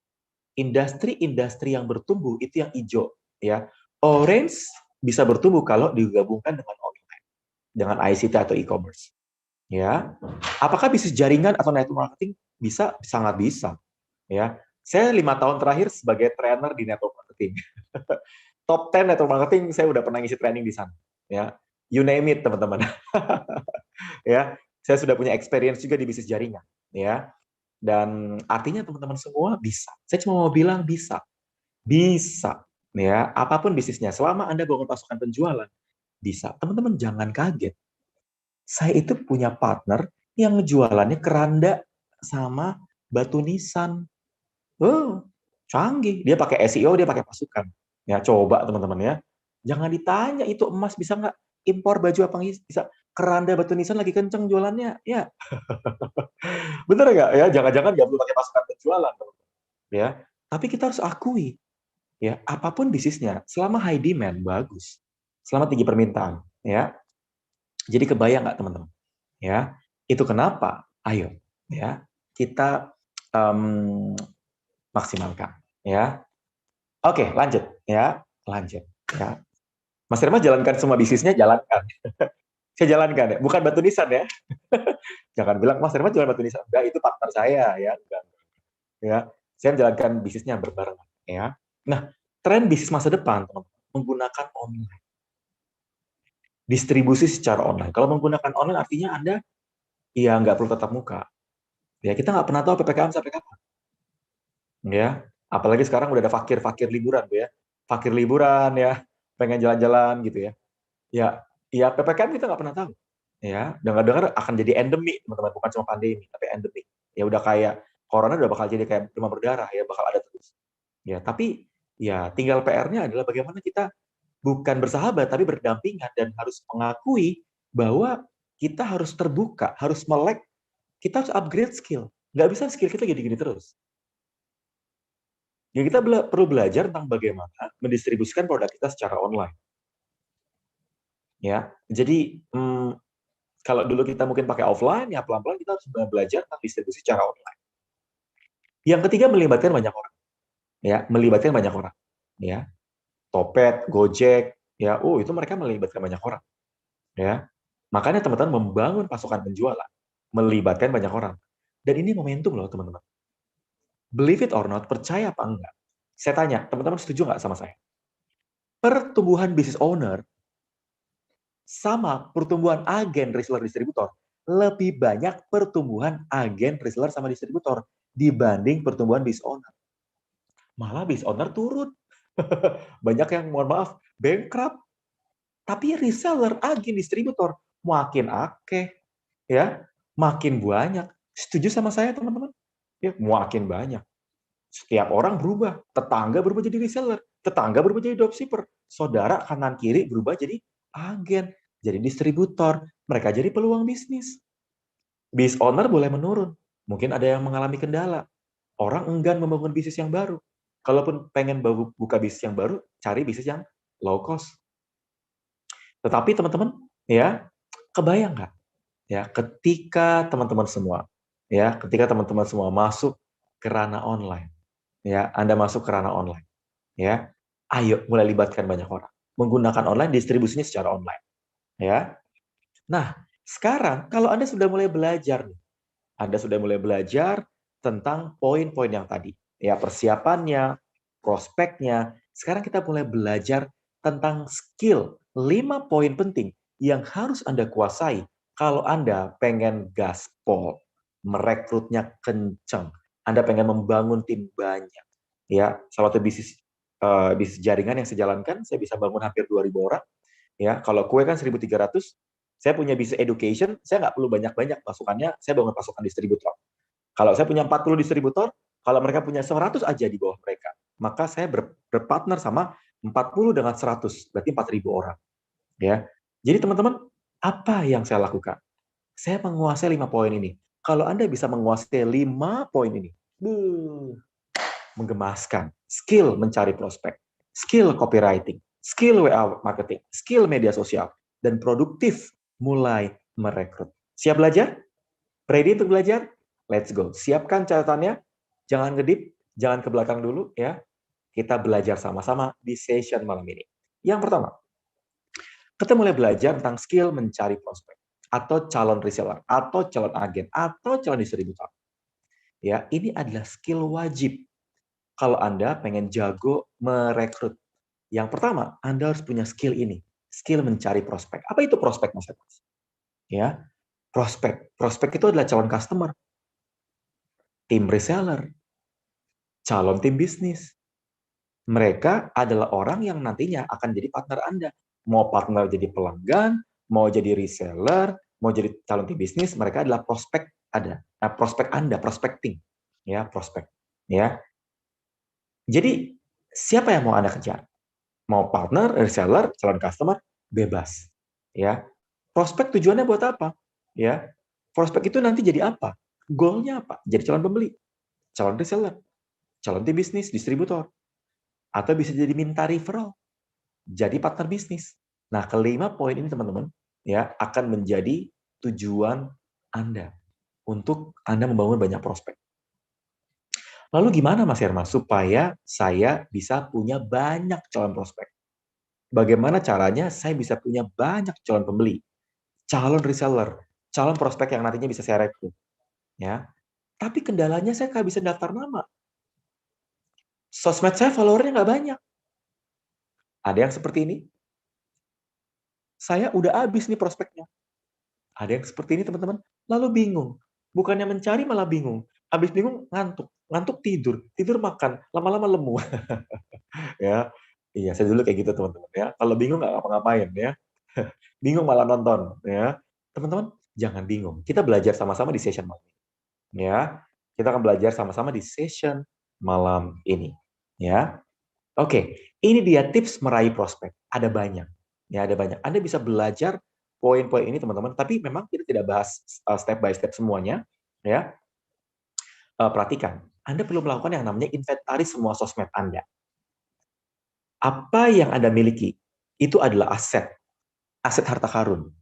Industri-industri yang bertumbuh itu yang hijau, ya. Orange bisa bertumbuh kalau digabungkan dengan online, dengan ICT atau e-commerce. Ya, apakah bisnis jaringan atau network marketing? Bisa, sangat bisa. Ya, saya 5 tahun terakhir sebagai trainer di network marketing. Top 10 network marketing saya udah pernah ngisi training di sana. Ya, you name it, teman-teman. Ya, saya sudah punya experience juga di bisnis jaringan. Ya, dan artinya teman-teman semua bisa. Saya cuma mau bilang bisa, bisa. Ya, apapun bisnisnya, selama Anda bangun pasukan penjualan, bisa. Teman-teman jangan kaget. Saya itu punya partner yang jualannya keranda sama batu nisan. Oh, canggih. Dia pakai SEO, dia pakai pasukan. Ya, coba teman-teman ya. Jangan ditanya itu emas bisa nggak, impor baju apa nggak bisa. Keranda batu nisan lagi kenceng jualannya. Ya, bener nggak ya? Jangan-jangan nggak perlu pakai pasukan penjualan, teman-teman. Ya, tapi kita harus akui, ya, apapun bisnisnya, selama high demand bagus, selama tinggi permintaan, ya. Jadi kebayang nggak, teman-teman? Ya, itu kenapa? Ayo, ya, kita maksimalkan, ya. Oke, lanjut, ya, lanjut, ya. Mas Hermas jalankan semua bisnisnya, jalankan. Saya jalankan ya, bukan batu nisan ya. Jangan bilang Mas Hermas jualan batu nisan. Enggak, itu partner saya ya. Enggak. Ya, saya menjalankan bisnisnya berbarengan ya. Nah, tren bisnis masa depan teman-teman, menggunakan online. Distribusi secara online. Kalau menggunakan online artinya Anda ya nggak perlu tatap muka. Ya, kita nggak pernah tahu PPKM sampai kapan. Ya, apalagi sekarang udah ada fakir-fakir liburan tuh ya. Fakir liburan ya, pengen jalan-jalan gitu ya. Ya, ya PPKM kita nggak pernah tahu. Ya, dengar-dengar akan jadi endemi, teman-teman, bukan cuma pandemi, tapi endemi. Ya udah kayak corona udah bakal jadi kayak demam berdarah ya, bakal ada terus. Ya, tapi ya tinggal PR-nya adalah bagaimana kita bukan bersahabat tapi berdampingan dan harus mengakui bahwa kita harus terbuka, harus melek, kita harus upgrade skill. Nggak bisa skill kita gini-gini terus. Ya kita perlu belajar tentang bagaimana mendistribusikan produk kita secara online. Ya, jadi kalau dulu kita mungkin pakai offline, ya pelan-pelan kita harus belajar tentang distribusi secara online. Yang ketiga melibatkan banyak orang. Ya, melibatkan banyak orang. Ya, Topet, Gojek, ya, itu mereka melibatkan banyak orang. Ya, makanya teman-teman membangun pasukan penjualan, melibatkan banyak orang. Dan ini momentum loh teman-teman. Believe it or not, percaya apa enggak? Saya tanya, teman-teman setuju nggak sama saya? Pertumbuhan business owner sama pertumbuhan agen reseller distributor, lebih banyak pertumbuhan agen reseller sama distributor dibanding pertumbuhan business owner. Malah business owner turun. Banyak yang, mohon maaf, bankrupt. Tapi reseller, agen, distributor makin akeh, ya, makin banyak. Setuju sama saya teman-teman? Ya, makin banyak. Setiap orang berubah. Tetangga berubah jadi reseller, tetangga berubah jadi dropshipper, saudara kanan kiri berubah jadi agen, jadi distributor. Mereka jadi peluang bisnis. Business owner boleh menurun. Mungkin ada yang mengalami kendala. Orang enggan membangun bisnis yang baru. Kalaupun pengen buka bisnis yang baru, cari bisnis yang low cost. Tetapi teman-teman, ya, kebayang nggak? Ya, ketika teman-teman semua masuk ke ranah online, ya, Anda masuk ke ranah online, ya, ayo mulai libatkan banyak orang, menggunakan online, distribusinya secara online, ya. Nah, sekarang kalau Anda sudah mulai belajar, Anda sudah mulai belajar tentang poin-poin yang tadi, ya, persiapannya, prospeknya. Sekarang kita mulai belajar tentang skill 5 poin penting yang harus Anda kuasai kalau Anda pengen gaspol, merekrutnya kenceng, Anda pengen membangun tim banyak. Ya, salah satu bisnis jaringan yang saya jalankan, saya bisa bangun hampir 2.000 orang. Ya, kalau kue kan 1.300, saya punya bisnis education, saya nggak perlu banyak-banyak pasukannya, saya bangun pasukan distributor. Kalau saya punya 40 distributor, kalau mereka punya 100 aja di bawah mereka, maka saya berpartner sama 40 dengan 100, berarti 4.000 orang. Ya. Jadi teman-teman, apa yang saya lakukan? Saya menguasai 5 poin ini. Kalau Anda bisa menguasai 5 poin ini, menggemaskan. Skill mencari prospek, skill copywriting, skill WA marketing, skill media sosial, dan produktif mulai merekrut. Siap belajar? Ready untuk belajar? Let's go. Siapkan catatannya, jangan ngedip, jangan ke belakang dulu ya. Kita belajar sama-sama di session malam ini. Yang pertama, kita mulai belajar tentang skill mencari prospek atau calon reseller atau calon agen atau calon distributor. Ya, ini adalah skill wajib kalau Anda pengen jago merekrut. Yang pertama, Anda harus punya skill ini, skill mencari prospek. Apa itu prospek, Mas? Ya, prospek. Prospek itu adalah calon customer, tim reseller, calon tim bisnis. Mereka adalah orang yang nantinya akan jadi partner Anda. Mau partner jadi pelanggan, mau jadi reseller, mau jadi calon tim bisnis, mereka adalah prospek ada. Nah, prospek Anda, prospecting. Ya, prospek. Ya. Jadi, siapa yang mau Anda kejar? Mau partner, reseller, calon customer, bebas. Ya. Prospek tujuannya buat apa? Ya. Prospek itu nanti jadi apa? Goalnya apa? Jadi calon pembeli, calon reseller, calon tim bisnis, distributor. Atau bisa jadi minta referral, jadi partner bisnis. Nah, kelima poin ini teman-teman ya akan menjadi tujuan Anda untuk Anda membangun banyak prospek. Lalu gimana Mas Herma supaya saya bisa punya banyak calon prospek? Bagaimana caranya saya bisa punya banyak calon pembeli, calon reseller, calon prospek yang nantinya bisa saya rekrut, ya. Tapi kendalanya saya nggak bisa daftar nama. Sosmed saya followernya nggak banyak. Ada yang seperti ini. Saya udah habis nih prospeknya. Ada yang seperti ini, teman-teman. Lalu bingung. Bukannya mencari malah bingung. Habis bingung ngantuk. Ngantuk tidur. Tidur makan. Lama-lama lemu. Ya. Iya, saya dulu kayak gitu, teman-teman, ya. Kalau bingung nggak ngapa-ngapain, ya. Bingung malah nonton, ya. Teman-teman, jangan bingung. Kita belajar sama-sama di session malam ini. Ya. Kita akan belajar sama-sama di session malam ini. Ya. Oke, ini dia tips meraih prospek. Ada banyak. Ya, ada banyak. Anda bisa belajar poin-poin ini, teman-teman, tapi memang kita tidak bahas step by step semuanya, ya. Perhatikan, Anda perlu melakukan yang namanya inventaris semua sosmed Anda. Apa yang Anda miliki itu adalah aset, aset harta karun,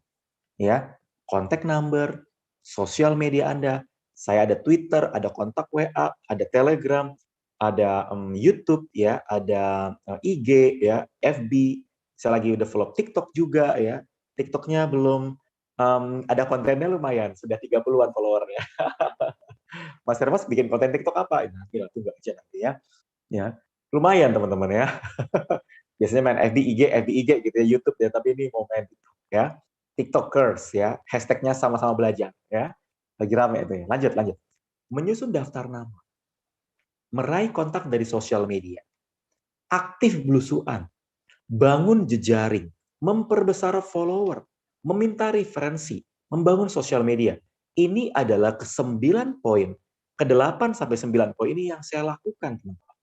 ya. Kontak number, sosial media Anda. Saya ada Twitter, ada kontak WA, ada Telegram, ada YouTube, ya, ada IG, ya, FB. Saya lagi develop TikTok juga, ya. TikToknya belum ada kontennya lumayan, sudah 30-an followernya. Mas Hermas bikin konten TikTok apa? Nah, tunggu aja nanti, ya. Ya, lumayan teman-teman, ya. Biasanya main FB IG gitu ya, YouTube ya, tapi ini mau main TikTok, ya. TikTokers, ya. Hashtagnya sama-sama belajar, ya. Lagi rame itu ya. Lanjut. Menyusun daftar nama. Meraih kontak dari sosial media. Aktif belusuan. Bangun jejaring. Memperbesar follower. Meminta referensi. Membangun sosial media. Ini adalah ke-9 poin. Ke-8 sampai 9 poin ini yang saya lakukan, teman-teman.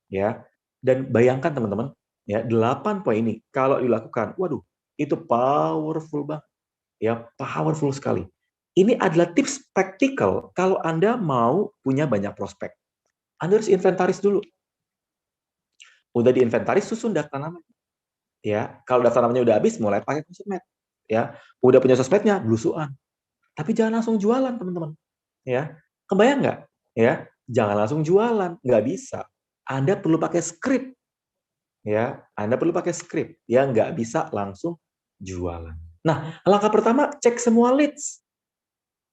Ya. Dan bayangkan, teman-teman, ya, 8 poin ini kalau dilakukan, waduh, itu powerful banget. Ya, powerful sekali. Ini adalah tips praktikal kalau Anda mau punya banyak prospek. Anda harus inventaris dulu. Udah diinventaris, susun daftar nama. Ya, kalau daftar namanya udah habis, mulai pakai sosmed. Ya, udah punya sosmednya, belusuan. Tapi jangan langsung jualan, teman-teman. Ya, kebayang nggak? Ya, jangan langsung jualan, nggak bisa. Anda perlu pakai skrip. Ya, Anda perlu pakai skrip. Ya, nggak bisa langsung jualan. Nah, langkah pertama, cek semua leads.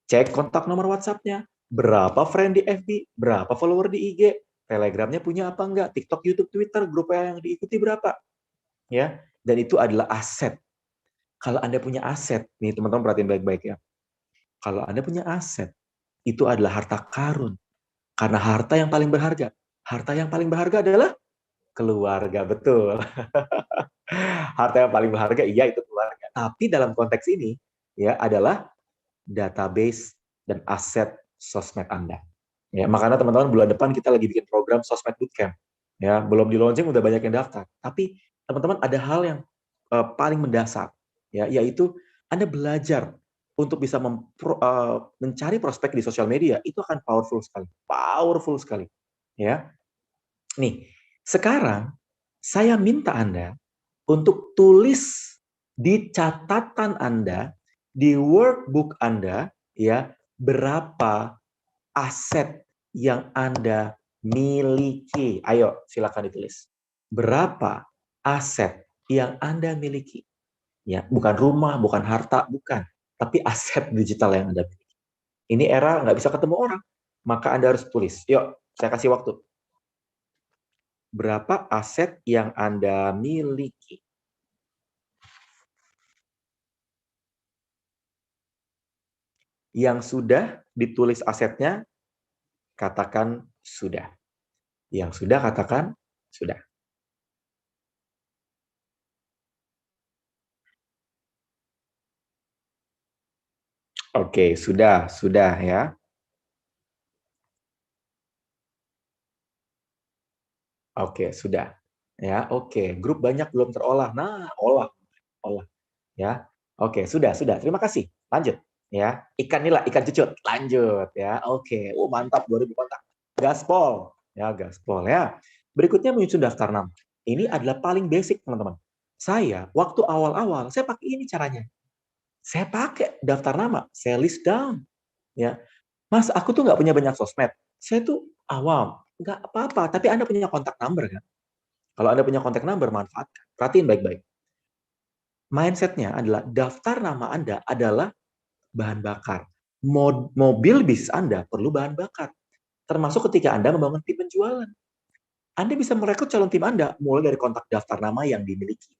Cek kontak nomor WhatsApp-nya. Berapa friend di FB, berapa follower di IG, Telegramnya punya apa enggak, TikTok, YouTube, Twitter, grup yang diikuti berapa. Ya, dan itu adalah aset. Kalau Anda punya aset, nih teman-teman perhatiin baik-baik ya. Kalau Anda punya aset, itu adalah harta karun. Karena harta yang paling berharga. Harta yang paling berharga adalah keluarga, betul. Harta yang paling berharga, iya itu keluarga. Tapi dalam konteks ini, ya adalah database dan aset sosmed Anda. Ya, makanya teman-teman bulan depan kita lagi bikin program sosmed bootcamp. Ya, belum di launching udah banyak yang daftar. Tapi teman-teman ada hal yang paling mendasar, ya, yaitu Anda belajar untuk bisa mencari prospek di sosial media itu akan powerful sekali, ya. Nih, sekarang saya minta Anda untuk tulis di catatan Anda, di workbook Anda, ya, berapa aset yang Anda miliki. Ayo, silakan ditulis. Berapa aset yang Anda miliki? Ya, bukan rumah, bukan harta, bukan. Tapi aset digital yang Anda miliki. Ini era nggak bisa ketemu orang, maka Anda harus tulis. Yuk, saya kasih waktu. Berapa aset yang Anda miliki? Yang sudah ditulis asetnya, katakan sudah. Yang sudah, katakan sudah. Oke, sudah ya. Oke, sudah. Ya, oke. Grup banyak belum terolah. Nah, olah. Ya. Oke, sudah. Terima kasih. Lanjut. Ya. Ikan nila, ikan cucut. Lanjut ya. Oke. Oh, mantap 2000 kontak. Gaspol. Ya, gaspol ya. Berikutnya menyusun daftar nama. Ini adalah paling basic, teman-teman. Saya waktu awal-awal saya pakai ini caranya. Saya pakai daftar nama, saya list down. Ya. Mas, aku tuh nggak punya banyak sosmed. Saya tuh awam. Nggak apa-apa, tapi Anda punya kontak number kan? Kalau Anda punya kontak number, manfaatkan. Perhatiin baik-baik. mindset-nya adalah daftar nama Anda adalah bahan bakar. Mobil bisnis Anda perlu bahan bakar. Termasuk ketika Anda membangun tim penjualan. Anda bisa merekrut calon tim Anda mulai dari kontak daftar nama yang dimiliki.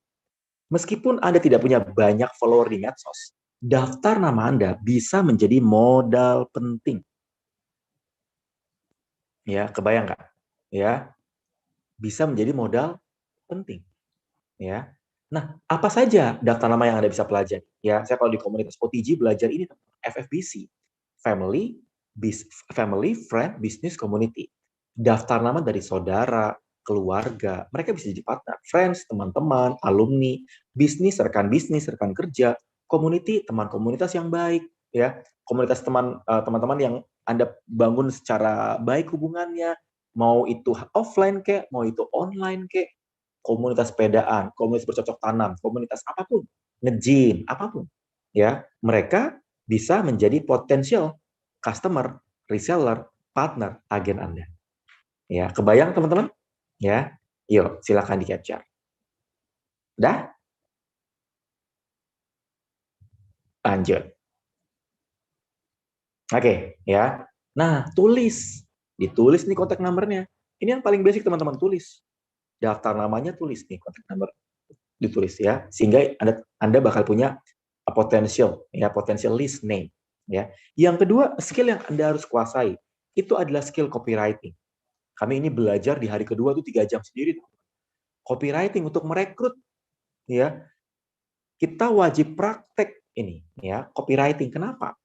Meskipun Anda tidak punya banyak follower di medsos, daftar nama Anda bisa menjadi modal penting. Ya, kebayang nggak? Ya, bisa menjadi modal penting. Ya. Nah, apa saja daftar nama yang Anda bisa pelajari? Ya, saya kalau di komunitas OTG belajar ini FFBC, Family, Friend, Business, Community. Daftar nama dari saudara, keluarga, mereka bisa jadi partner, friends, teman-teman, alumni, bisnis, rekan kerja, community, teman komunitas yang baik, ya, komunitas teman-teman yang Anda bangun secara baik hubungannya, mau itu offline kek, mau itu online kek, komunitas sepedaan, komunitas bercocok tanam, komunitas apapun, nge-gym, apapun. Ya, mereka bisa menjadi potensial customer, reseller, partner, agen Anda. Ya, kebayang teman-teman? Ya, yuk silakan di-capture. Udah? Lanjut. Oke, ya. Nah, ditulis nih kontak nomornya. Ini yang paling basic teman-teman, tulis. Daftar namanya tulis nih kontak nomor, ditulis ya, sehingga Anda bakal punya potential list name ya. Yang kedua, skill yang Anda harus kuasai itu adalah skill copywriting. Kami ini belajar di hari kedua tuh 3 jam sendiri. Copywriting untuk merekrut ya. Kita wajib praktek ini ya, copywriting. Kenapa?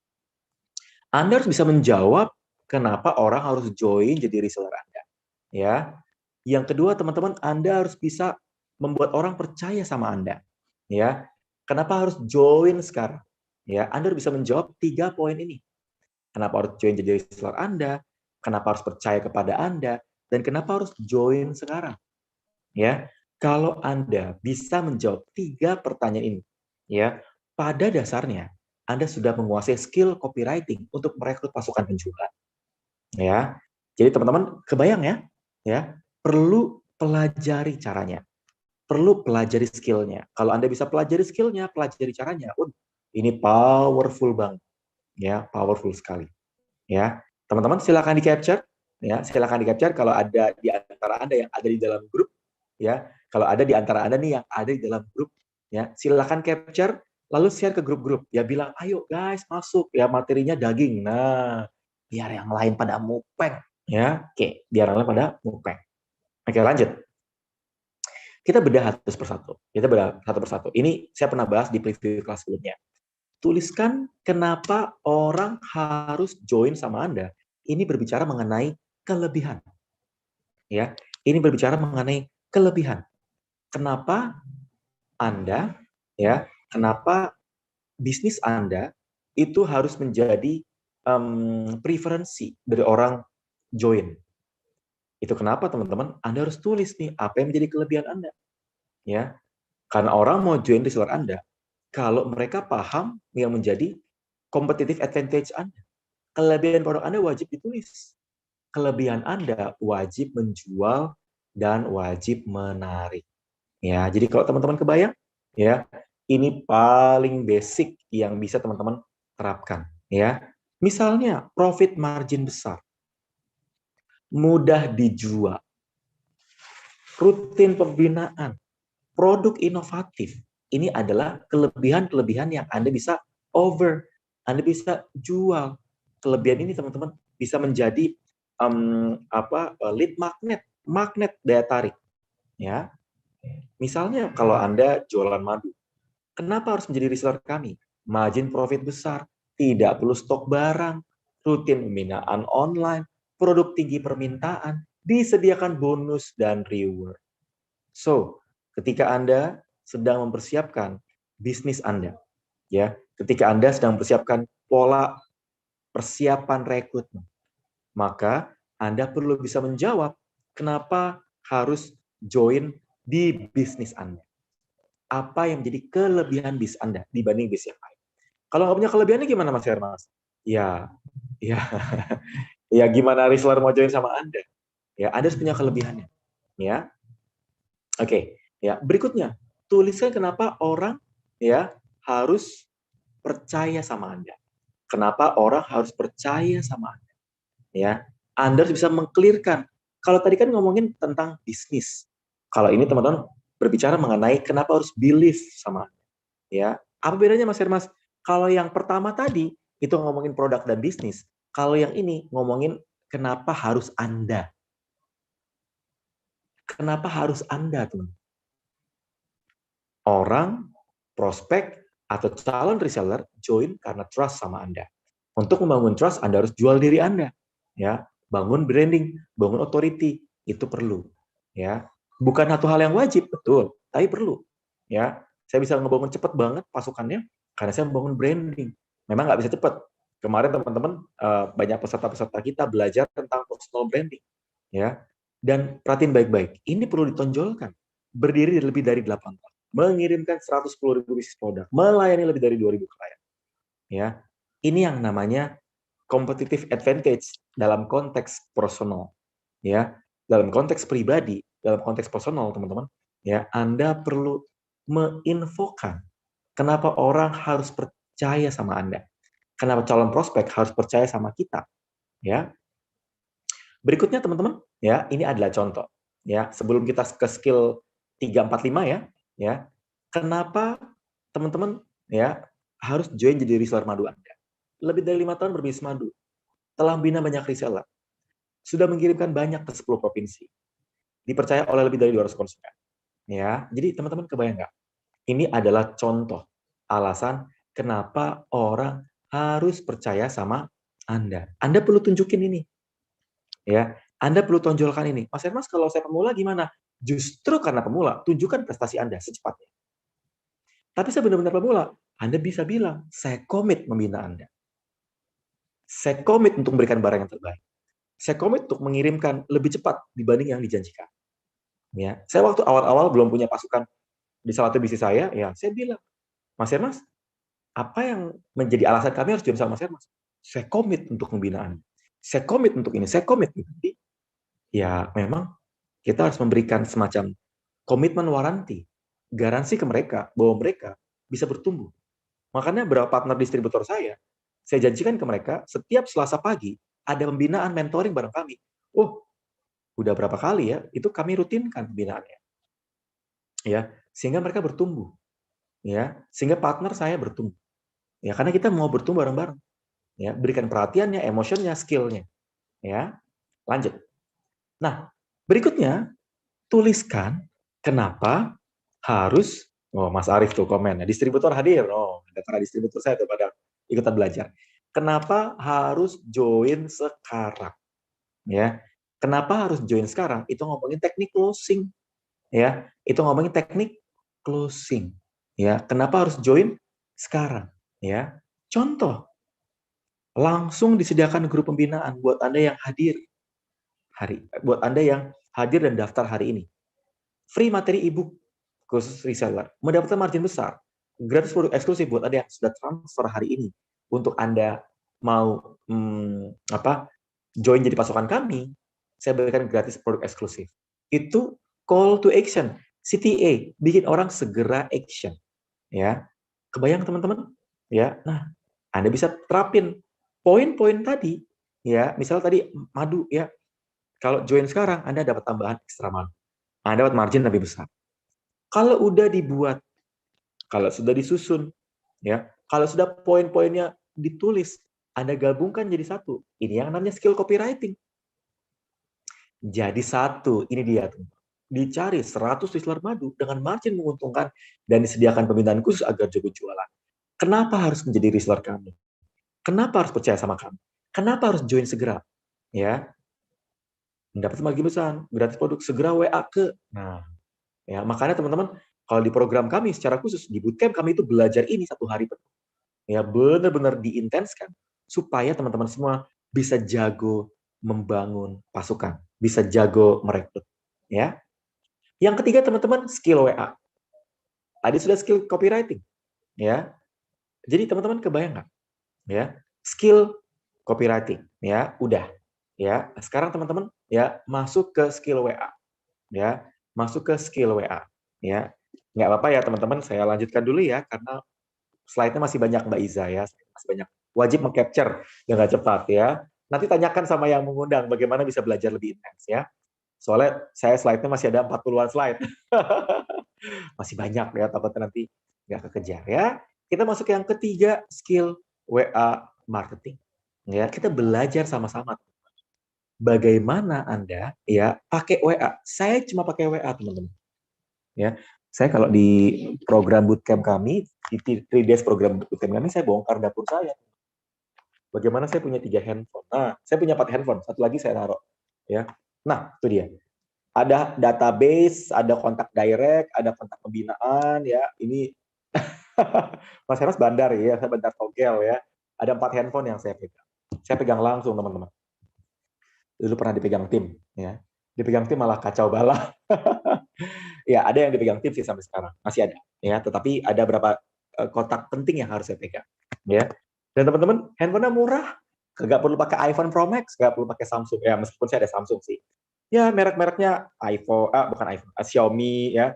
Anda harus bisa menjawab kenapa orang harus join jadi reseller Anda. Ya. Yang kedua, teman-teman, Anda harus bisa membuat orang percaya sama Anda. Ya. Kenapa harus join sekarang? Ya, Anda harus bisa menjawab 3 poin ini. Kenapa harus join jadi reseller Anda? Kenapa harus percaya kepada Anda? Dan kenapa harus join sekarang? Ya, kalau Anda bisa menjawab 3 pertanyaan ini, ya, pada dasarnya Anda sudah menguasai skill copywriting untuk merekrut pasukan penjualan. Ya, jadi teman-teman kebayang ya, perlu pelajari caranya, perlu pelajari skillnya. Kalau Anda bisa pelajari skillnya, pelajari caranya, ini powerful banget, ya, powerful sekali. Ya, teman-teman silakan di-capture, ya, silakan di-capture kalau ada di antara Anda yang ada di dalam grup, ya, kalau ada di antara Anda nih yang ada di dalam grup, ya, silakan capture, lalu share ke grup-grup, ya, bilang, ayo guys masuk, ya, materinya daging, nah, biar yang lain pada mukbang, ya, oke, biar yang lain pada mukbang. Oke, lanjut. Kita bedah satu persatu. Ini saya pernah bahas di preview kelas sebelumnya. Tuliskan kenapa orang harus join sama Anda. Ini berbicara mengenai kelebihan. Ya, ini berbicara mengenai kelebihan. Kenapa Anda, ya, kenapa bisnis Anda itu harus menjadi preferensi dari orang join. Itu kenapa teman-teman Anda harus tulis nih apa yang menjadi kelebihan Anda. Ya, karena orang mau join reseller Anda kalau mereka paham yang menjadi competitive advantage Anda. Kelebihan produk Anda wajib ditulis. Kelebihan Anda wajib menjual dan wajib menarik. Ya, jadi kalau teman-teman kebayang, ya, ini paling basic yang bisa teman-teman terapkan, ya. Misalnya profit margin besar, mudah dijual, rutin pembinaan, produk inovatif. Ini adalah kelebihan-kelebihan yang Anda bisa Anda bisa jual. Kelebihan ini teman-teman bisa menjadi lead magnet daya tarik. Ya, misalnya kalau Anda jualan madu, kenapa harus menjadi reseller kami? Margin profit besar, tidak perlu stok barang, rutin pembinaan online, produk tinggi permintaan, disediakan bonus dan reward. So, ketika Anda sedang mempersiapkan bisnis Anda, ya, ketika Anda sedang mempersiapkan pola persiapan rekrutmen, maka Anda perlu bisa menjawab kenapa harus join di bisnis Anda. Apa yang menjadi kelebihan bisnis Anda dibanding bisnis yang lain. Kalau nggak punya kelebihannya gimana Mas Hermas? Ya, ya gimana reseller mau join sama Anda? Ya, Anda harus punya kelebihannya. Ya, oke. Ya, berikutnya tuliskan kenapa orang ya harus percaya sama Anda. Kenapa orang harus percaya sama Anda? Ya, Anda harus bisa mengklirkan. Kalau tadi kan ngomongin tentang bisnis. Kalau ini teman-teman berbicara mengenai kenapa harus believe sama Anda. Ya, apa bedanya Mas Hermas? Kalau yang pertama tadi itu ngomongin produk dan bisnis. Kalau yang ini ngomongin kenapa harus Anda. Kenapa harus Anda, teman? Orang, prospek, atau calon reseller join karena trust sama Anda. Untuk membangun trust, Anda harus jual diri Anda. Ya, bangun branding, bangun authority, itu perlu. Ya, bukan satu hal yang wajib, betul, tapi perlu. Ya, saya bisa ngebangun cepat banget pasukannya karena saya membangun branding. Memang nggak bisa cepat. Kemarin teman-teman banyak peserta-peserta kita belajar tentang personal branding. Ya, dan perhatiin baik-baik. Ini perlu ditonjolkan. Berdiri lebih dari 8 tahun. Mengirimkan 110.000 bisnis produk, melayani lebih dari 2.000 klien. Ya, ini yang namanya competitive advantage dalam konteks personal. Ya, dalam konteks pribadi, dalam konteks personal, teman-teman. Ya, Anda perlu menginfokan kenapa orang harus percaya sama Anda. Kenapa calon prospek harus percaya sama kita. Ya. Berikutnya, teman-teman, ya, ini adalah contoh. Ya, sebelum kita ke skill 3, 4, 5 ya, kenapa teman-teman ya harus join jadi reseller madu Anda? Lebih dari 5 tahun berbisnis madu, telah membina banyak reseller, sudah mengirimkan banyak ke 10 provinsi, dipercaya oleh lebih dari 200 konsumen. Ya, jadi teman-teman kebayang nggak? Ini adalah contoh alasan kenapa orang harus percaya sama Anda. Anda perlu tunjukin ini. Ya, Anda perlu tonjolkan ini. Mas Hermas, kalau saya pemula gimana? Justru karena pemula, tunjukkan prestasi Anda secepatnya. Tapi saya benar-benar pemula, Anda bisa bilang, saya komit membina Anda. Saya komit untuk memberikan barang yang terbaik. Saya komit untuk mengirimkan lebih cepat dibanding yang dijanjikan. Ya, saya waktu awal-awal belum punya pasukan di salah satu bisnis saya, ya saya bilang, Mas Hermas, apa yang menjadi alasan kami harus join sama Mas Hermas? Saya komit untuk membina Anda. Saya komit untuk ini, saya komit. Jadi, ya memang kita harus memberikan semacam komitmen waranti, garansi ke mereka bahwa mereka bisa bertumbuh. Makanya beberapa partner distributor saya janjikan ke mereka setiap Selasa pagi ada pembinaan mentoring bareng kami. Oh, udah berapa kali ya, itu kami rutinkan pembinaannya. Ya, sehingga mereka bertumbuh. Ya, sehingga partner saya bertumbuh. Ya, karena kita mau bertumbuh bareng-bareng. Ya, berikan perhatiannya, emotionnya, skill-nya. Ya, lanjut. Nah, berikutnya tuliskan kenapa harus, oh Mas Arief tuh komen, distributor hadir, oh ada para distributor saya tuh pada ikutan belajar. Kenapa harus join sekarang? Ya, kenapa harus join sekarang? Itu ngomongin teknik closing, ya, itu ngomongin teknik closing, ya. Kenapa harus join sekarang? Ya, contoh, langsung disediakan grup pembinaan buat Anda yang hadir buat Anda yang hadir dan daftar hari ini. Free materi ebook khusus reseller, mendapatkan margin besar, gratis produk eksklusif buat Anda yang sudah transfer hari ini. Untuk Anda mau join jadi pasukan kami, saya berikan gratis produk eksklusif. Itu call to action, CTA, bikin orang segera action. Ya, kebayang teman-teman? Ya, nah Anda bisa terapin poin-poin tadi. Ya, misal tadi madu ya. Kalau join sekarang, Anda dapat tambahan ekstra madu. Anda dapat margin lebih besar. Kalau udah dibuat, kalau sudah disusun, ya, kalau sudah poin-poinnya ditulis, Anda gabungkan jadi satu. Ini yang namanya skill copywriting. Jadi satu, ini dia tuh. Dicari 100 reseller madu dengan margin menguntungkan dan disediakan pembinaan khusus agar jago jualan. Kenapa harus menjadi reseller kami? Kenapa harus percaya sama kami? Kenapa harus join segera? Ya, mendapat margin besar, gratis produk, segera WA ke. Nah, ya makanya teman-teman, kalau di program kami secara khusus di bootcamp kami itu belajar ini 1 hari penuh. Ya benar-benar diintenskan supaya teman-teman semua bisa jago membangun pasukan, bisa jago merekrut. Ya. Yang ketiga teman-teman skill WA. Tadi sudah skill copywriting. Ya. Jadi teman-teman kebayang nggak? Ya, skill copywriting. Ya, udah. Ya, sekarang teman-teman ya masuk ke skill WA. Ya, masuk ke skill WA. Ya, Nggak apa-apa ya teman-teman, saya lanjutkan dulu ya, karena slide-nya masih banyak Mbak Iza ya, masih banyak. Wajib meng-capture dengan cepat ya. Nanti tanyakan sama yang mengundang bagaimana bisa belajar lebih intens ya. Soalnya saya slide-nya masih ada 40-an slide. Masih banyak ya, takutnya nanti nggak kekejar ya. Kita masuk ke yang ketiga, skill WA marketing. Ya, kita belajar sama-sama. Bagaimana Anda ya pakai WA? Saya cuma pakai WA teman-teman. Ya, saya kalau di program bootcamp kami, di 3 days program bootcamp kami, saya bongkar dapur saya. Bagaimana saya punya 3 handphone. Nah, saya punya 4 handphone, satu lagi saya taruh. Ya, nah itu dia. Ada database, ada kontak direct, ada kontak pembinaan, ya. Ini Mas Heros bandar ya, saya bandar togel ya. Ada 4 handphone yang saya pegang. Saya pegang langsung teman-teman. Dulu pernah dipegang tim, ya. Dipegang tim malah kacau balau. Ya, ada yang dipegang tim sih sampai sekarang, masih ada. Ya, tetapi ada beberapa kontak penting yang harus saya pegang. Ya. Dan teman-teman, handphonenya murah, nggak perlu pakai iPhone Pro Max, nggak perlu pakai Samsung. Ya, meskipun saya ada Samsung sih. Ya, merek-mereknya iPhone, bukan iPhone, Xiaomi ya,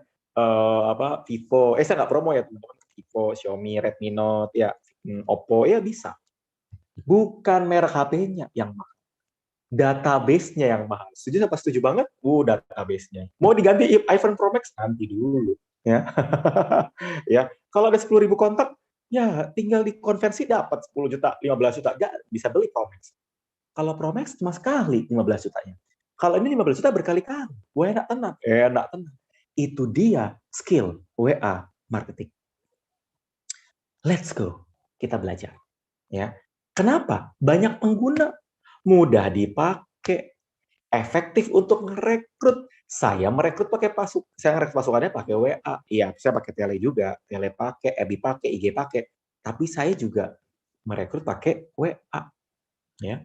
Vivo. Saya nggak promo ya teman-teman. Vivo, Xiaomi, Redmi Note, ya, Oppo, ya bisa. Bukan merek HP-nya yang mahal, database-nya yang mahal. Setuju apa setuju banget? Database-nya. Mau diganti iPhone Pro Max nanti dulu, ya. Ya, kalau ada 10.000 kontak, ya tinggal dikonversi dapat 10 juta, 15 juta, ya bisa beli Pro Max. Kalau Pro Max cuma sekali 15 jutanya. Kalau ini 15 juta berkali-kali. Enak tenang. Enak tenang. Itu dia skill WA marketing. Let's go. Kita belajar. Ya. Kenapa? Banyak pengguna, mudah dipakai, efektif untuk merekrut. Saya merekrut pakai saya merekrut pasukannya pakai WA. Iya, saya pakai tele juga, tele pakai, FB pakai, IG pakai. Tapi saya juga merekrut pakai WA. Ya.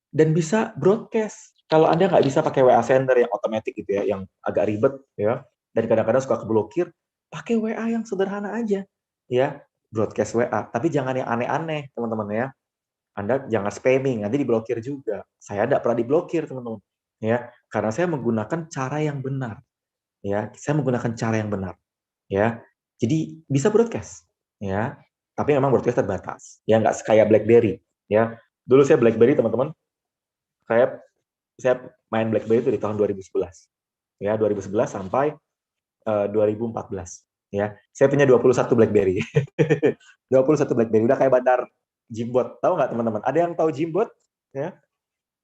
Dan bisa broadcast. Kalau Anda nggak bisa pakai WA Sender yang otomatis gitu ya, yang agak ribet ya, dan kadang-kadang suka keblokir, pakai WA yang sederhana aja, ya, broadcast WA. Tapi jangan yang aneh-aneh, teman-teman ya. Anda jangan spamming, nanti diblokir juga. Saya tidak pernah diblokir, teman-teman. Ya, karena saya menggunakan cara yang benar. Ya, saya menggunakan cara yang benar. Ya, jadi bisa broadcast. Ya, tapi memang broadcast terbatas. Ya, nggak kayak BlackBerry. Ya, dulu saya BlackBerry, teman-teman. Saya main BlackBerry itu di tahun 2011. Ya, 2011 sampai 2014. Ya, saya punya 21 BlackBerry. 21 BlackBerry udah kayak bandar Jimbot. Tahu nggak teman-teman? Ada yang tahu Jimbot? Ya.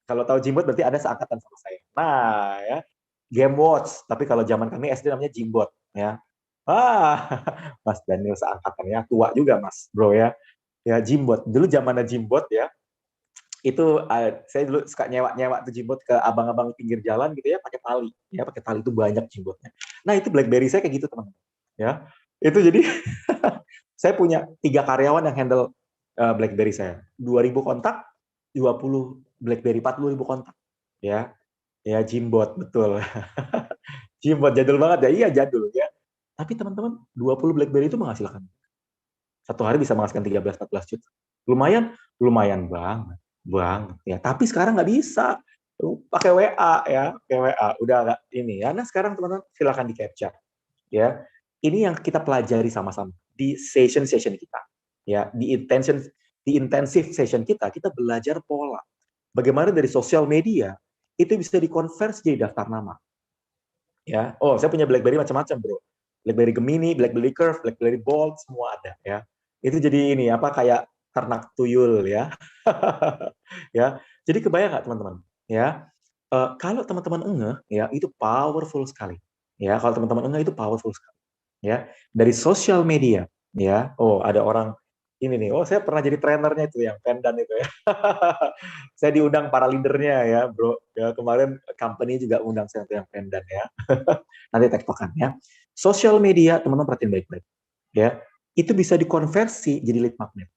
Kalau tahu Jimbot berarti ada seangkatan sama saya. Nah, ya. Game Watch, tapi kalau zaman kami SD namanya Jimbot, ya. Mas Daniel seangkatan ya, tua juga Mas, Bro ya. Ya, Jimbot. Dulu zamannya Jimbot ya, itu saya dulu suka nyewa tuh jimbot ke abang-abang pinggir jalan gitu ya, pakai tali ya, pakai tali itu banyak jimbotnya. Nah itu BlackBerry saya kayak gitu teman-teman ya. Itu jadi saya punya 3 karyawan yang handle BlackBerry saya, 2.000 kontak, 20 BlackBerry, 40.000 kontak ya. Ya jimbot betul. Jimbot jadul banget ya, iya jadul ya. Tapi teman-teman 20 BlackBerry itu menghasilkan, satu hari bisa menghasilkan 13-14 juta, lumayan banget ya. Tapi sekarang nggak bisa, pakai WA ya, pakai WA udah nggak ini ya. Nah sekarang teman-teman silakan di capture ya. Ini yang kita pelajari sama-sama di session kita ya, di intensive session kita belajar pola bagaimana dari sosial media itu bisa dikonversi jadi daftar nama ya. Saya punya BlackBerry macam-macam bro, BlackBerry Gemini, BlackBerry Curve, BlackBerry Bold, semua ada ya. Itu jadi ini apa kayak ternak tuyul ya. Ya, jadi kebayang nggak teman-teman? Ya, kalau teman-teman ngeh, ya itu powerful sekali. Ya, kalau teman-teman ngeh itu powerful sekali. Ya, dari sosial media. Ya, ada orang ini nih. Saya pernah jadi trainernya itu yang pendan itu ya. Saya diundang para leadernya ya, bro. Ya kemarin company juga undang saya yang pendan ya. Nanti tektokan ya. Sosial media teman-teman perhatiin baik-baik. Ya, itu bisa dikonversi jadi lead magnet.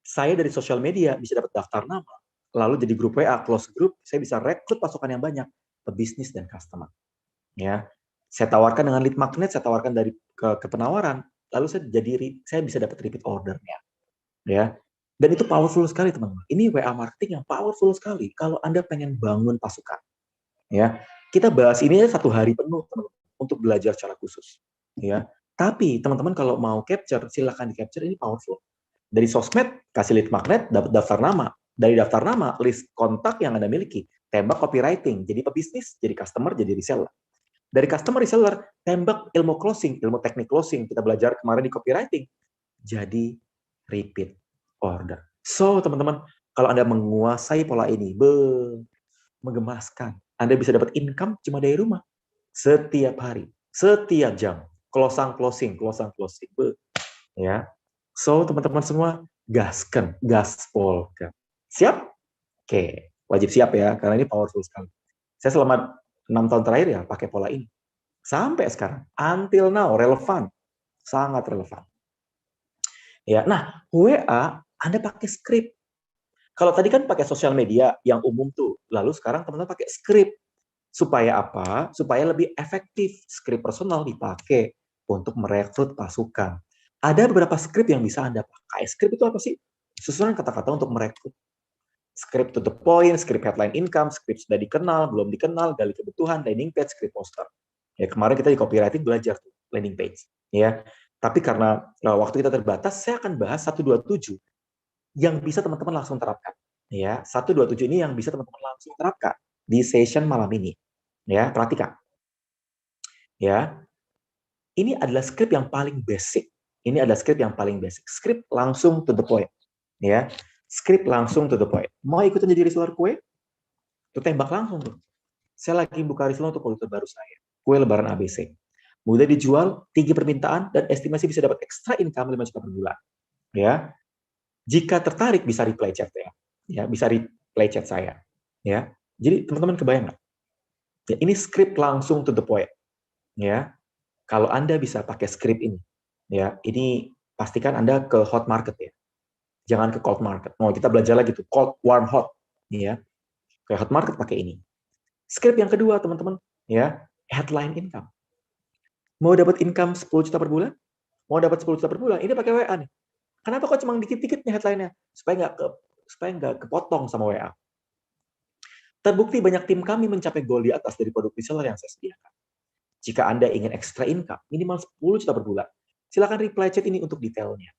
Saya dari sosial media bisa dapat daftar nama, lalu jadi grup WA, close group, saya bisa rekrut pasukan yang banyak, pebisnis dan customer. Ya, saya tawarkan dengan lead magnet, saya tawarkan dari ke penawaran, lalu saya bisa dapat repeat ordernya. Ya, dan itu powerful sekali teman-teman. Ini WA marketing yang powerful sekali kalau Anda pengen bangun pasukan. Ya, kita bahas ini 1 hari penuh teman-teman untuk belajar secara khusus. ya. Tapi teman-teman kalau mau capture, silakan di capture, ini powerful. Dari sosmed, kasih lead magnet, dapat daftar nama. Dari daftar nama, list kontak yang Anda miliki. Tembak copywriting, jadi pebisnis, jadi customer, jadi reseller. Dari customer reseller, tembak ilmu closing, ilmu teknik closing. Kita belajar kemarin di copywriting. Jadi repeat order. So, teman-teman, kalau Anda menguasai pola ini, menggemaskan. Anda bisa dapat income cuma dari rumah. Setiap hari, setiap jam. Closing. Ya. So, teman-teman semua, gaskan, gaspolkan. Siap? Oke, wajib siap ya, karena ini powerful sekali. Saya selama 6 tahun terakhir ya pakai pola ini. Sampai sekarang, until now, relevan. Sangat relevan. Ya, nah, WA, Anda pakai script. Kalau tadi kan pakai sosial media yang umum tuh, lalu sekarang teman-teman pakai script. Supaya apa? Supaya lebih efektif. Script personal dipakai untuk merekrut pasukan. Ada beberapa script yang bisa Anda pakai. Script itu apa sih? Susunan kata-kata untuk merekrut. Script to the point, script headline income, script sudah dikenal, belum dikenal, gali kebutuhan, landing page, script poster. Ya, kemarin kita di copywriting belajar tuh, landing page. Ya, tapi karena waktu kita terbatas, saya akan bahas 127 yang bisa teman-teman langsung terapkan. Ya, 127 ini yang bisa teman-teman langsung terapkan di session malam ini. Ya, perhatikan. Ya, ini adalah script yang paling basic. Ini adalah script yang paling basic. Script langsung to the point. Ya, script langsung to the point. Mau ikutan jadi reseller kue? Tuh tembak langsung tuh. Saya lagi buka reseller untuk produk terbaru saya. Kue lebaran ABC. Mudah dijual, tinggi permintaan, dan estimasi bisa dapat extra income 5 juta per bulan. Ya, jika tertarik bisa reply chat ya. Ya, bisa reply chat saya. Ya, jadi teman-teman kebayang nggak? Ya, ini script langsung to the point. Ya, kalau Anda bisa pakai script ini, ya, ini pastikan Anda ke hot market ya. Jangan ke cold market. Mau kita belajar lagi tuh, cold, warm, hot. Ya. Ke hot market pakai ini. Script yang kedua, teman-teman, ya, headline income. Mau dapat income 10 juta per bulan? Mau dapat 10 juta per bulan? Ini pakai WA nih. Kenapa kok cuma dikit-dikit nih headline-nya? Supaya nggak kepotong sama WA. Terbukti banyak tim kami mencapai goal di atas dari produk reseller yang saya sediakan. Jika Anda ingin extra income, minimal 10 juta per bulan, silakan reply chat ini untuk detailnya.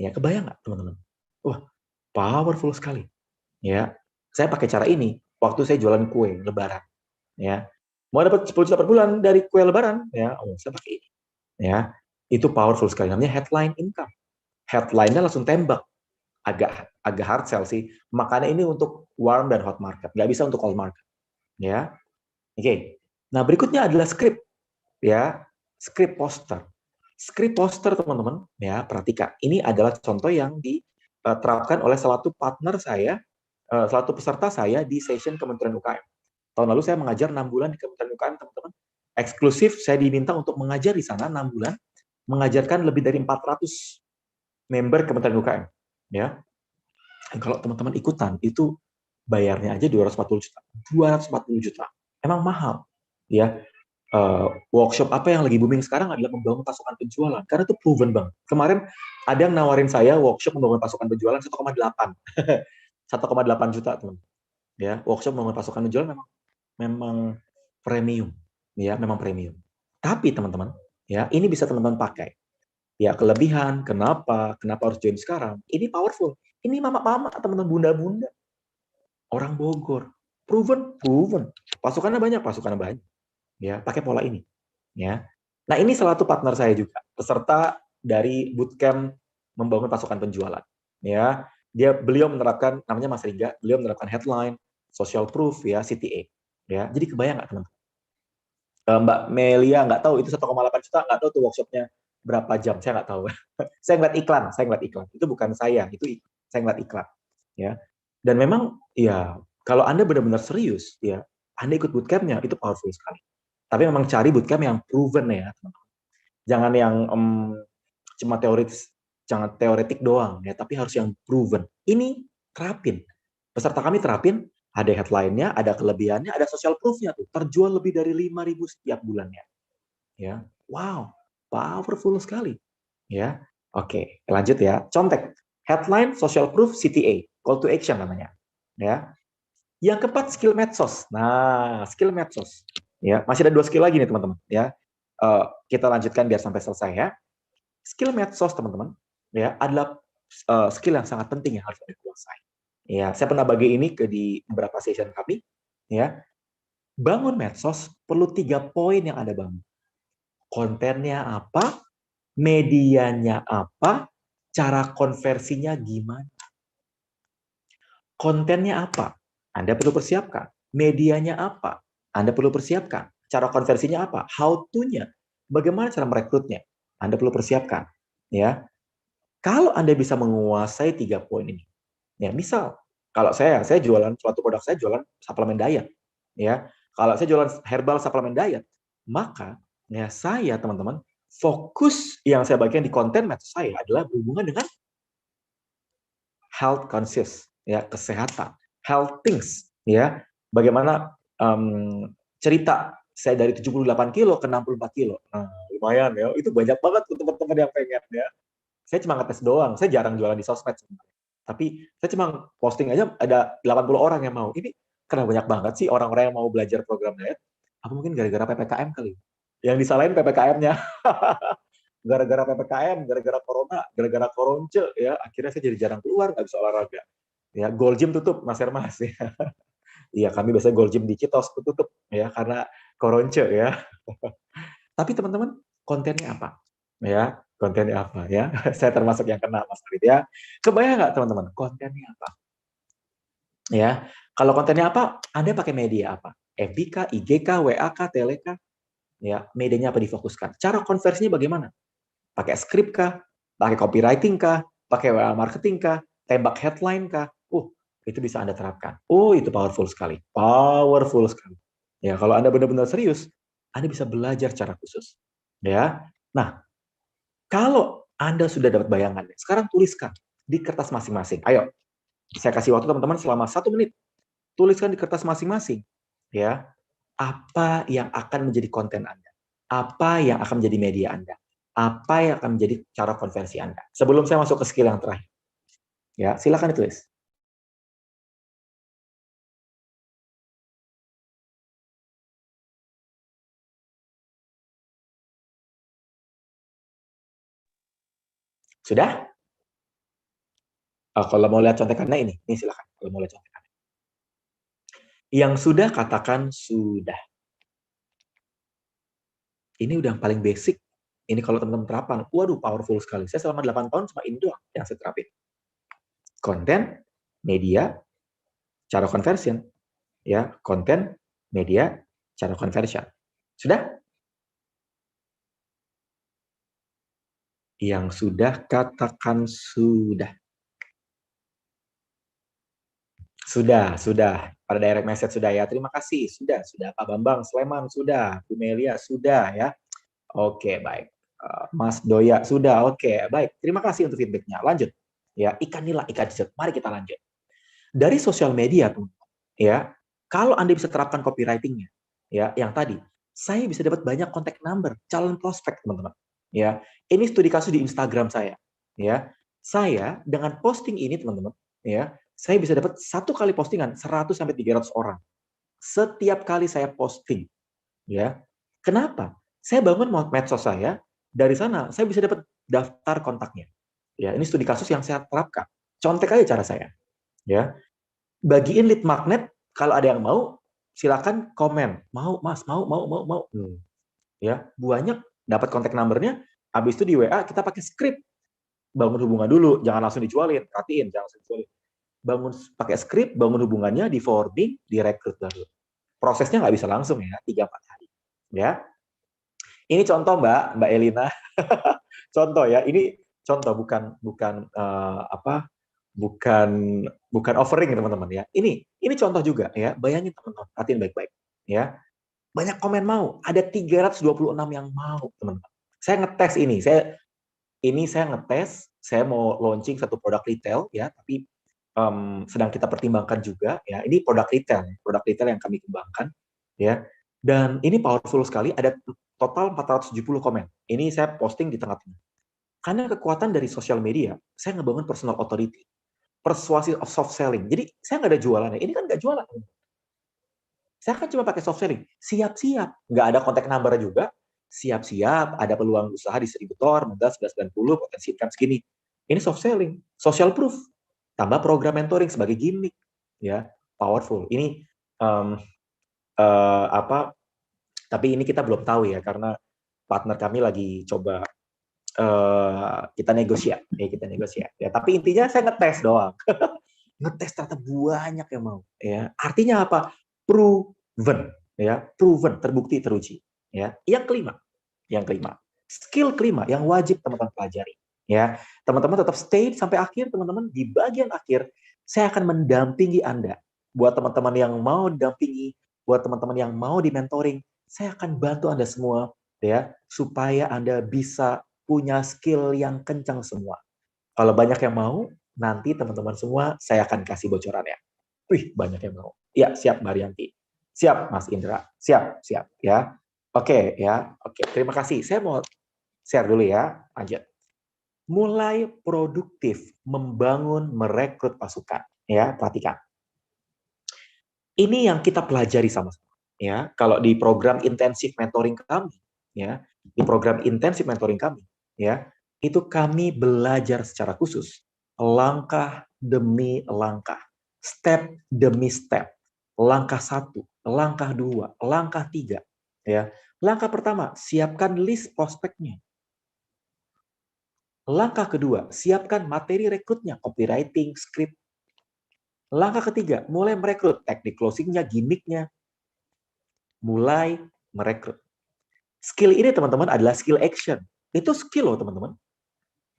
Ya, kebayang nggak, teman-teman? Wah, powerful sekali. Ya, saya pakai cara ini waktu saya jualan kue lebaran. Ya, mau dapat 10 juta per bulan dari kue lebaran, ya, saya pakai ini. Ya, itu powerful sekali. Namanya headline income. Headline-nya langsung tembak. Agak hard sell sih. Makanya ini untuk warm dan hot market. Nggak bisa untuk cold market. Ya, oke. Nah, berikutnya adalah script. Ya, script poster. Script poster, teman-teman, ya, perhatikan. Ini adalah contoh yang diterapkan oleh salah satu partner saya, salah satu peserta saya di session Kementerian UKM. Tahun lalu saya mengajar 6 bulan di Kementerian UKM, teman-teman. Eksklusif, saya diminta untuk mengajar di sana 6 bulan, mengajarkan lebih dari 400 member Kementerian UKM. Ya. Dan kalau teman-teman ikutan, itu bayarnya aja 240 juta. 240 juta. Emang mahal. Ya, workshop apa yang lagi booming sekarang adalah membangun pasukan penjualan. Karena itu proven banget. Kemarin ada yang nawarin saya workshop membangun pasukan penjualan 1,8. 1,8 juta, teman. Ya, workshop membangun pasukan penjualan memang premium. Ya, memang premium. Tapi teman-teman, ya, ini bisa teman-teman pakai. Ya, kelebihan, kenapa harus join sekarang? Ini powerful. Ini mama-mama, teman-teman, bunda-bunda. Orang Bogor. Proven. Pasukannya banyak. Ya, pakai pola ini. Ya. Nah, ini salah satu partner saya juga, peserta dari bootcamp membangun pasukan penjualan. Ya, beliau menerapkan, namanya Mas Riga, beliau menerapkan headline, social proof, ya, CTA. Ya, jadi kebayang nggak, teman-teman? Mbak Melia nggak tahu itu 1,8 juta, nggak tahu tuh workshopnya berapa jam, saya nggak tahu. Saya ngeliat iklan. Itu bukan saya, itu saya ngeliat iklan. Ya. Dan memang, ya, kalau Anda benar-benar serius, ya, Anda ikut bootcampnya, itu powerful sekali. Tapi memang cari bootcamp yang proven ya, teman-teman. Jangan yang cuma teoretik doang ya, tapi harus yang proven. Ini terapin. Peserta kami terapin, ada headline-nya, ada kelebihannya, ada social proof-nya tuh. Terjual lebih dari 5.000 setiap bulannya. Ya. Wow, powerful sekali. Ya. Oke, lanjut ya. Contek. Headline, social proof, CTA. Call to action namanya. Ya. Yang keempat, skill medsos. Nah, skill medsos. Ya, masih ada 2 skill lagi nih, teman-teman, ya. kita lanjutkan biar sampai selesai ya. Skill medsos teman-teman ya adalah skill yang sangat penting yang harus Anda kuasai. Ya, saya pernah bagi ini di beberapa session kami ya. Bangun medsos perlu 3 poin yang Anda bangun. Kontennya apa? Medianya apa? Cara konversinya gimana? Kontennya apa? Anda perlu persiapkan. Medianya apa? Anda perlu persiapkan. Cara konversinya apa? How to-nya. Bagaimana cara merekrutnya? Anda perlu persiapkan. Ya, kalau Anda bisa menguasai 3 poin ini, ya misal kalau saya jualan suatu produk, saya jualan suplemen diet, ya. Kalau saya jualan herbal suplemen diet, maka ya saya teman-teman fokus yang saya bagikan di konten medsos saya adalah berhubungan dengan health conscious, ya kesehatan, health things, ya. Bagaimana cerita saya dari 78 kilo ke 64 kilo. Nah, lumayan ya. Itu banyak banget untuk teman-teman yang pengen ya. Saya cuma ngetes doang, saya jarang jualan di sosmed sebenarnya. Tapi saya cuma posting aja ada 80 orang yang mau. Ini karena banyak banget sih orang-orang yang mau belajar program diet. Apa mungkin gara-gara PPKM kali? Yang disalahin PPKM-nya. Gara-gara PPKM, gara-gara corona, gara-gara koronce ya, akhirnya saya jadi jarang keluar, nggak bisa olahraga. Ya, Gold Gym tutup, Mas Hermas ya. Iya, kami biasanya Gold Gym di Citos tutup ya karena koronce ya. Tapi teman-teman, kontennya apa? Ya, kontennya apa ya? Saya termasuk yang kena Mas Farid ya. Kebayang nggak teman-teman, kontennya apa? Ya, kalau kontennya apa, Anda pakai media apa? FB kah, IG kah, WA kah, Tele kah? Ya, medianya apa difokuskan? Cara konversinya bagaimana? Pakai skrip kah? Pakai copywriting kah? Pakai WA marketing kah? Tembak headline kah? Itu bisa Anda terapkan. Itu powerful sekali. Powerful sekali. Ya, kalau Anda benar-benar serius, Anda bisa belajar cara khusus. Ya. Nah, kalau Anda sudah dapat bayangannya, sekarang tuliskan di kertas masing-masing. Ayo, saya kasih waktu teman-teman selama 1 menit. Tuliskan di kertas masing-masing. Ya, apa yang akan menjadi konten Anda? Apa yang akan menjadi media Anda? Apa yang akan menjadi cara konversi Anda? Sebelum saya masuk ke skill yang terakhir. Ya, silakan ditulis. Sudah? Kalau mau lihat contekannya ini silakan. Kalau mau lihat contekannya. Yang sudah katakan sudah. Ini udah yang paling basic. Ini kalau teman-teman terapkan, waduh powerful sekali. Saya selama 8 tahun cuma ini doang yang saya terapin. Konten, media, cara conversion. Ya, konten, media, cara conversion. Sudah? Yang sudah katakan sudah. Sudah. Pada direct message sudah ya. Terima kasih. Sudah. Pak Bambang Sleman sudah. Bu Melia sudah ya. Oke, baik. Mas Doya sudah. Oke, baik. Terima kasih untuk feedback-nya. Lanjut. Ya, ikan nila, ikan dessert. Mari kita lanjut. Dari sosial media, ya, kalau Anda bisa terapkan copywriting-nya, ya, yang tadi, saya bisa dapat banyak contact number, calon prospek, teman-teman. Ya, ini studi kasus di Instagram saya. Ya, saya dengan posting ini, teman-teman, ya, saya bisa dapat satu kali postingan 100 sampai 300 orang. Setiap kali saya posting, ya. Kenapa? Saya bangun medsos saya, dari sana saya bisa dapat daftar kontaknya. Ya, ini studi kasus yang saya terapkan. Contek aja cara saya. Ya, bagiin lead magnet, kalau ada yang mau silakan komen, mau Mas, mau. Ya, banyak dapat kontak numbernya, habis itu di WA kita pakai skrip, bangun hubungan dulu, jangan langsung dijualin, perhatiin, jangan langsung dijualin. Bangun pakai skrip, bangun hubungannya, di forwarding, direkrut baru. Prosesnya nggak bisa langsung ya, 3-4 hari. Ya, ini contoh Mbak Elina, contoh ya, ini contoh bukan bukan offering teman-teman ya. Ini contoh juga ya. Bayangin teman-teman, perhatiin baik-baik ya. Banyak komen mau, ada 326 yang mau teman-teman. Saya ngetes ini, saya ngetes, saya mau launching satu produk retail ya, tapi sedang kita pertimbangkan juga ya. Ini produk retail yang kami kembangkan ya. Dan ini powerful sekali, ada total 470 komen. Ini saya posting di tengah-tengah. Karena kekuatan dari sosial media, saya ngebangun personal authority, persuasi of soft selling. Jadi saya nggak ada jualannya. Ini kan nggak jualan. Saya kan cuma pakai soft selling. Siap-siap. Nggak ada kontak number juga. siap-siap ada peluang usaha distributor, modal 1990, potensi income segini. Ini soft selling, social proof, tambah program mentoring sebagai gimmick, ya, powerful. Ini apa? Tapi ini kita belum tahu ya, karena partner kami lagi coba kita negosiasi, ya. Tapi intinya saya ngetes doang, ngetes ternyata banyak yang mau, ya. Artinya apa? Proven, ya, proven, terbukti, teruji, ya. Yang kelima, skill kelima yang wajib teman-teman pelajari, ya. Teman-teman tetap stay sampai akhir, teman-teman. Di bagian akhir saya akan mendampingi Anda. Buat teman-teman yang mau didampingi, buat teman-teman yang mau di mentoring, saya akan bantu Anda semua, ya, supaya Anda bisa punya skill yang kencang semua. Kalau banyak yang mau, nanti teman-teman semua saya akan kasih bocorannya. Wih, banyak yang mau. Ya, siap Mbak Rianti. Siap Mas Indra. Siap, ya. Oke, ya. Oke, terima kasih. Saya mau share dulu ya. Lanjut. Mulai produktif membangun merekrut pasukan, ya. Perhatikan. Ini yang kita pelajari sama-sama, ya. Kalau di program intensif mentoring kami, ya, di program intensif mentoring kami, ya, itu kami belajar secara khusus langkah demi langkah, step demi step, langkah 1, langkah 2, langkah 3, ya. Langkah pertama, siapkan list prospeknya. Langkah kedua, siapkan materi rekrutnya, copywriting, script. Langkah ketiga, mulai merekrut, teknik closing-nya, gimmick-nya, mulai merekrut. Skill ini teman-teman adalah skill action. Itu skill loh teman-teman.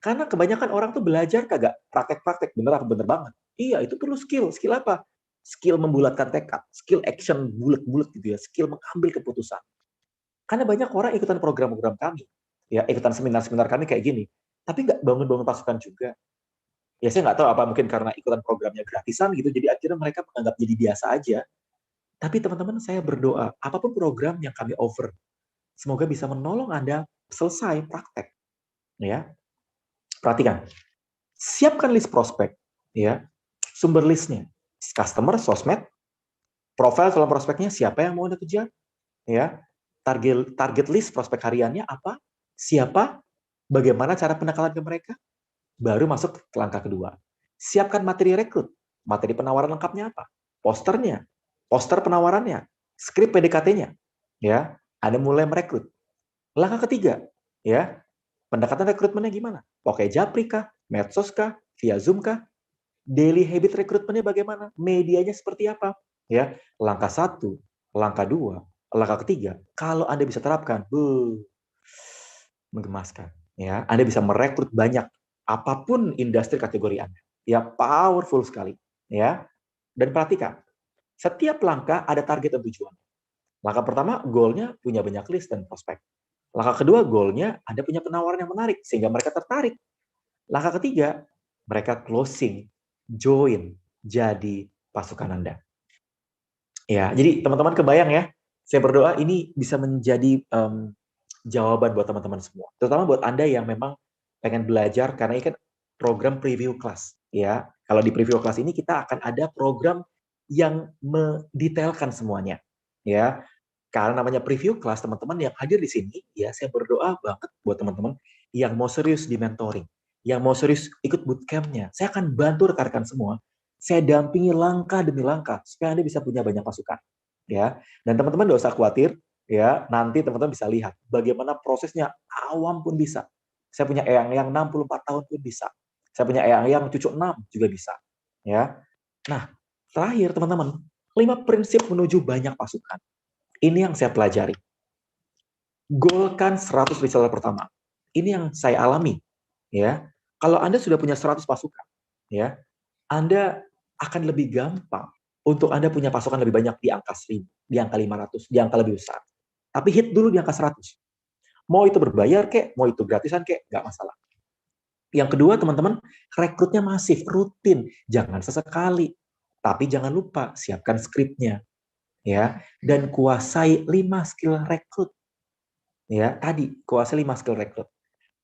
Karena kebanyakan orang tuh belajar kagak praktek-praktek, bener banget. Iya, itu perlu skill. Skill apa? Skill membulatkan tekad, skill action bulat-bulat gitu ya, skill mengambil keputusan. Karena banyak orang ikutan program-program kami, ya, ikutan seminar-seminar kami kayak gini, tapi nggak bangun-bangun pasukan juga. Ya saya nggak tahu apa mungkin karena ikutan programnya gratisan gitu, jadi akhirnya mereka menganggap jadi biasa aja. Tapi teman-teman, saya berdoa, apapun program yang kami offer, semoga bisa menolong Anda selesai praktek. Ya, perhatikan. Siapkan list prospek, ya. Sumber listnya, customer, sosmed, profil calon prospeknya siapa yang mau Anda kejar, ya. Target list prospek hariannya apa? Siapa? Bagaimana cara pendekatan ke mereka? Baru masuk ke langkah kedua. Siapkan materi rekrut. Materi penawaran lengkapnya apa? Posternya, poster penawarannya, skrip PDKT-nya, ya. Anda mulai merekrut. Langkah ketiga, ya, pendekatan rekrutmennya gimana? Pakai Japri kah? Medsos kah? Via Zoom kah? Daily habit rekrutmennya bagaimana? Medianya seperti apa? Ya, langkah 1, langkah 2, langkah ketiga. Kalau Anda bisa terapkan, menggemaskan. Ya, Anda bisa merekrut banyak, apapun industri kategori Anda. Ya, powerful sekali. Ya, dan perhatikan, setiap langkah ada target dan tujuan. Langkah pertama, goalnya punya banyak list dan prospek. Langkah kedua, goalnya Anda punya penawaran yang menarik, sehingga mereka tertarik. Langkah ketiga, mereka closing, join, jadi pasukan Anda. Ya, jadi teman-teman kebayang ya, saya berdoa ini bisa menjadi jawaban buat teman-teman semua. Terutama buat Anda yang memang pengen belajar, karena ini kan program preview class. Ya, kalau di preview class ini kita akan ada program yang mendetailkan semuanya. Ya, karena namanya preview class, teman-teman yang hadir di sini, ya saya berdoa banget buat teman-teman yang mau serius di mentoring, yang mau serius ikut bootcamp-nya. Saya akan bantu rekan-rekan semua. Saya dampingi langkah demi langkah supaya Anda bisa punya banyak pasukan. Ya, dan teman-teman nggak usah khawatir. Ya, nanti teman-teman bisa lihat bagaimana prosesnya, awam pun bisa. Saya punya eyang yang 64 tahun pun bisa. Saya punya eyang yang cucu 6 juga bisa. Ya. Nah, terakhir teman-teman, 5 prinsip menuju banyak pasukan. Ini yang saya pelajari. Goalkan 100 reseller pertama. Ini yang saya alami. Ya. Kalau Anda sudah punya 100 pasukan, ya, Anda akan lebih gampang untuk Anda punya pasukan lebih banyak di angka 1000, di angka 500, di angka lebih besar. Tapi hit dulu di angka 100. Mau itu berbayar kek, mau itu gratisan kek, nggak masalah. Yang kedua, teman-teman, rekrutnya masif, rutin. Jangan sesekali. Tapi jangan lupa, siapkan skripnya. Ya, dan kuasai 5 skill rekrut. Ya, tadi, kuasai 5 skill rekrut.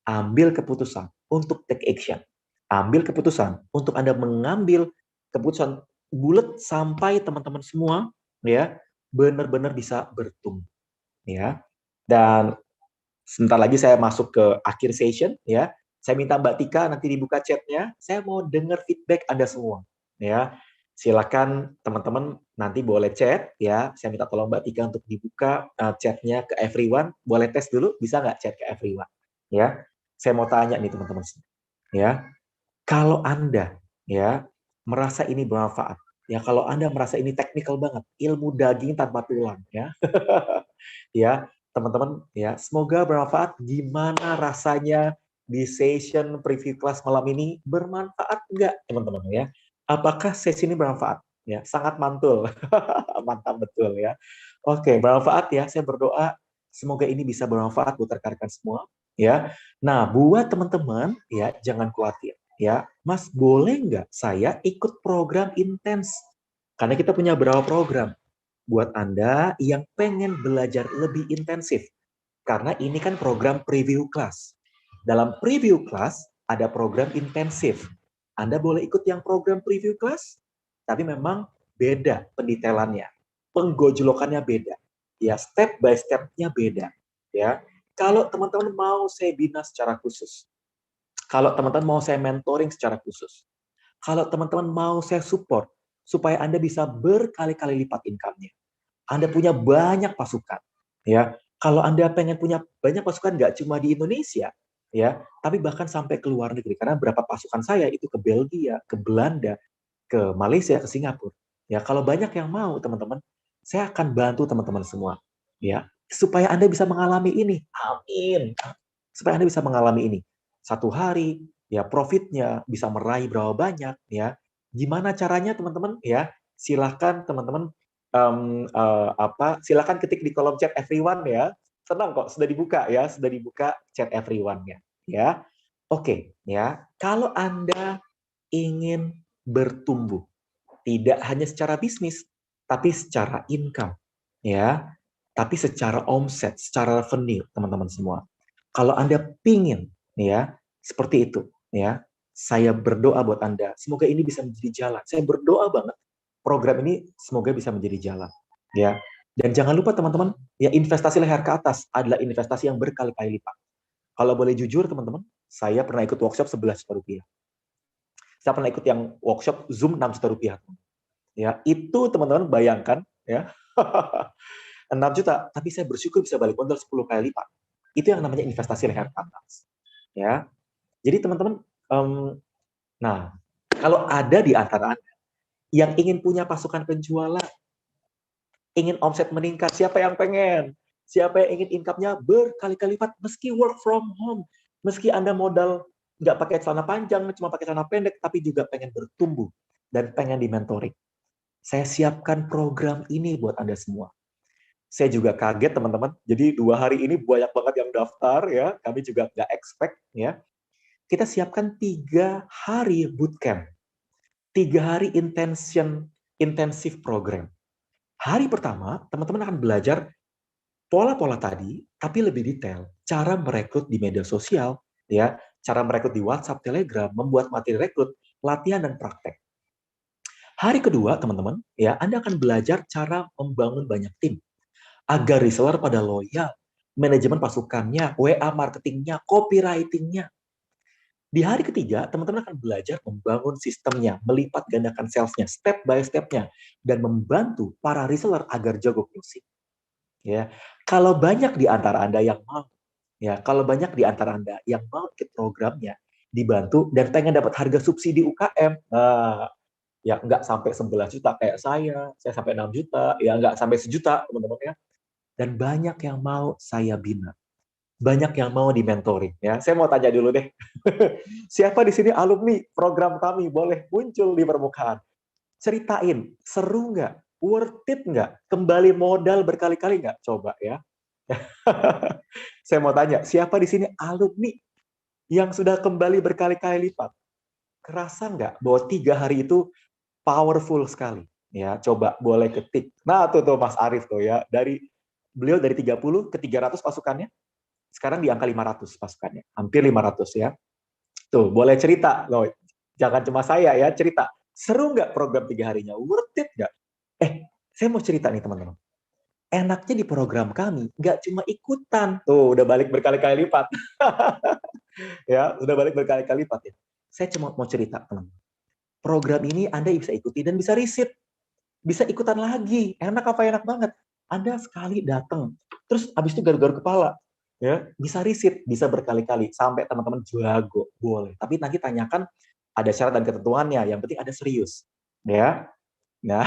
Ambil keputusan untuk take action. Ambil keputusan untuk Anda mengambil keputusan bulat sampai teman-teman semua ya benar-benar bisa bertumbuh. Ya. Dan sebentar lagi saya masuk ke akhir session ya. Saya minta Mbak Tika nanti dibuka chatnya. Saya mau dengar feedback Anda semua ya. Silakan teman-teman nanti boleh chat ya. Saya minta tolong Mbak Tika untuk dibuka chatnya ke everyone. Boleh tes dulu, bisa nggak chat ke everyone ya. Saya mau tanya nih teman-teman ya. Kalau Anda ya merasa ini bermanfaat, ya kalau Anda merasa ini teknikal banget, ilmu daging tanpa tulang ya. Ya, teman-teman ya, semoga bermanfaat. Gimana rasanya di session preview kelas malam ini? Bermanfaat enggak, teman-teman ya? Apakah sesi ini bermanfaat? Ya, sangat mantul. Mantap betul ya. Oke, bermanfaat ya. Saya berdoa semoga ini bisa bermanfaat buat rekan-rekan semua ya. Nah, buat teman-teman ya, jangan khawatir ya. Mas, boleh nggak saya ikut program intens? Karena kita punya beberapa program buat Anda yang pengen belajar lebih intensif. Karena ini kan program preview class. Dalam preview class ada program intensif. Anda boleh ikut yang program preview class, tapi memang beda pendetailannya. Penggojlokannya beda. Ya, step by step-nya beda. Ya. Kalau teman-teman mau saya bina secara khusus, kalau teman-teman mau saya mentoring secara khusus, kalau teman-teman mau saya support supaya Anda bisa berkali-kali lipat income-nya, Anda punya banyak pasukan, ya. Kalau Anda pengen punya banyak pasukan nggak cuma di Indonesia, ya, tapi bahkan sampai ke luar negeri. Karena berapa pasukan saya itu ke Belgia, ke Belanda, ke Malaysia, ke Singapura. Ya, kalau banyak yang mau, teman-teman, saya akan bantu teman-teman semua, ya, supaya Anda bisa mengalami ini. Amin. Supaya Anda bisa mengalami ini. Satu hari, ya, profitnya bisa meraih berapa banyak, ya. Gimana caranya, teman-teman? Ya, silahkan teman-teman silakan ketik di kolom chat everyone ya. Senang kok sudah dibuka ya, sudah dibuka chat everyone-nya ya. Oke, ya. Kalau Anda ingin bertumbuh, tidak hanya secara bisnis, tapi secara income ya, tapi secara omset, secara revenue, teman-teman semua. Kalau Anda pingin ya, seperti itu ya, saya berdoa buat Anda, semoga ini bisa menjadi jalan. Saya berdoa banget program ini semoga bisa menjadi jalan ya. Dan jangan lupa teman-teman, ya investasi leher ke atas adalah investasi yang berkali-kali lipat. Kalau boleh jujur teman-teman, saya pernah ikut workshop 11 juta rupiah. Saya pernah ikut yang workshop Zoom 6 juta rupiah. Ya, itu teman-teman bayangkan ya. 6 juta, tapi saya bersyukur bisa balik modal 10 kali lipat. Itu yang namanya investasi leher ke atas. Ya. Jadi teman-teman, nah, kalau ada di antara Anda yang ingin punya pasukan penjualan, ingin omset meningkat, siapa yang pengen? Siapa yang ingin income-nya berkali-kali lipat meski work from home, meski Anda modal nggak pakai celana panjang, cuma pakai celana pendek, tapi juga pengen bertumbuh dan pengen di-mentoring. Saya siapkan program ini buat Anda semua. Saya juga kaget teman-teman. Jadi 2 hari ini banyak banget yang daftar ya. Kami juga nggak expect ya. Kita siapkan 3 hari bootcamp. 3 hari intensif program. Hari pertama, teman-teman akan belajar pola-pola tadi, tapi lebih detail. Cara merekrut di media sosial, ya, cara merekrut di WhatsApp, Telegram, membuat materi rekrut, latihan dan praktek. Hari kedua, teman-teman, ya, Anda akan belajar cara membangun banyak tim agar reseller pada loyal, manajemen pasukannya, WA marketingnya, copywritingnya. Di hari ketiga, teman-teman akan belajar membangun sistemnya, melipat gandakan salesnya, step by step-nya, dan membantu para reseller agar jago closing. Ya, kalau banyak di antara Anda yang mau, ya, kalau banyak di antara Anda yang mau ikut programnya, dibantu dan pengen dapat harga subsidi UKM, ya nggak sampai 11 juta kayak saya sampai 6 juta, ya nggak sampai sejuta, teman-teman ya. Dan banyak yang mau saya bina. Banyak yang mau di-mentoring ya. Saya mau tanya dulu deh. Siapa di sini alumni program kami? Boleh muncul di permukaan. Ceritain, seru nggak? Worth it nggak? Kembali modal berkali-kali nggak? Coba ya. Saya mau tanya, siapa di sini alumni yang sudah kembali berkali-kali lipat? Kerasa nggak bahwa 3 hari itu powerful sekali? Ya, coba boleh ketik. Nah, tuh Mas Arief tuh ya, beliau dari 30 ke 300 pasukannya, sekarang di angka 500 pasukannya, hampir 500 ya. Tuh, boleh cerita loh. Jangan cuma saya ya, cerita. Seru nggak program 3 harinya? Worth it nggak? Saya mau cerita nih teman-teman. enaknya di program kami nggak cuma ikutan, tuh udah balik berkali-kali lipat. Ya, udah balik berkali-kali lipat ya. Saya cuma mau cerita, teman. Program ini Anda bisa ikuti dan bisa riset, bisa ikutan lagi. Enak apa enak banget. Anda sekali datang, terus habis itu garuk-garuk kepala, ya bisa riset, bisa berkali-kali sampai teman-teman jago, boleh. Tapi nanti tanyakan ada syarat dan ketentuannya. Yang penting ada serius, ya. Nah,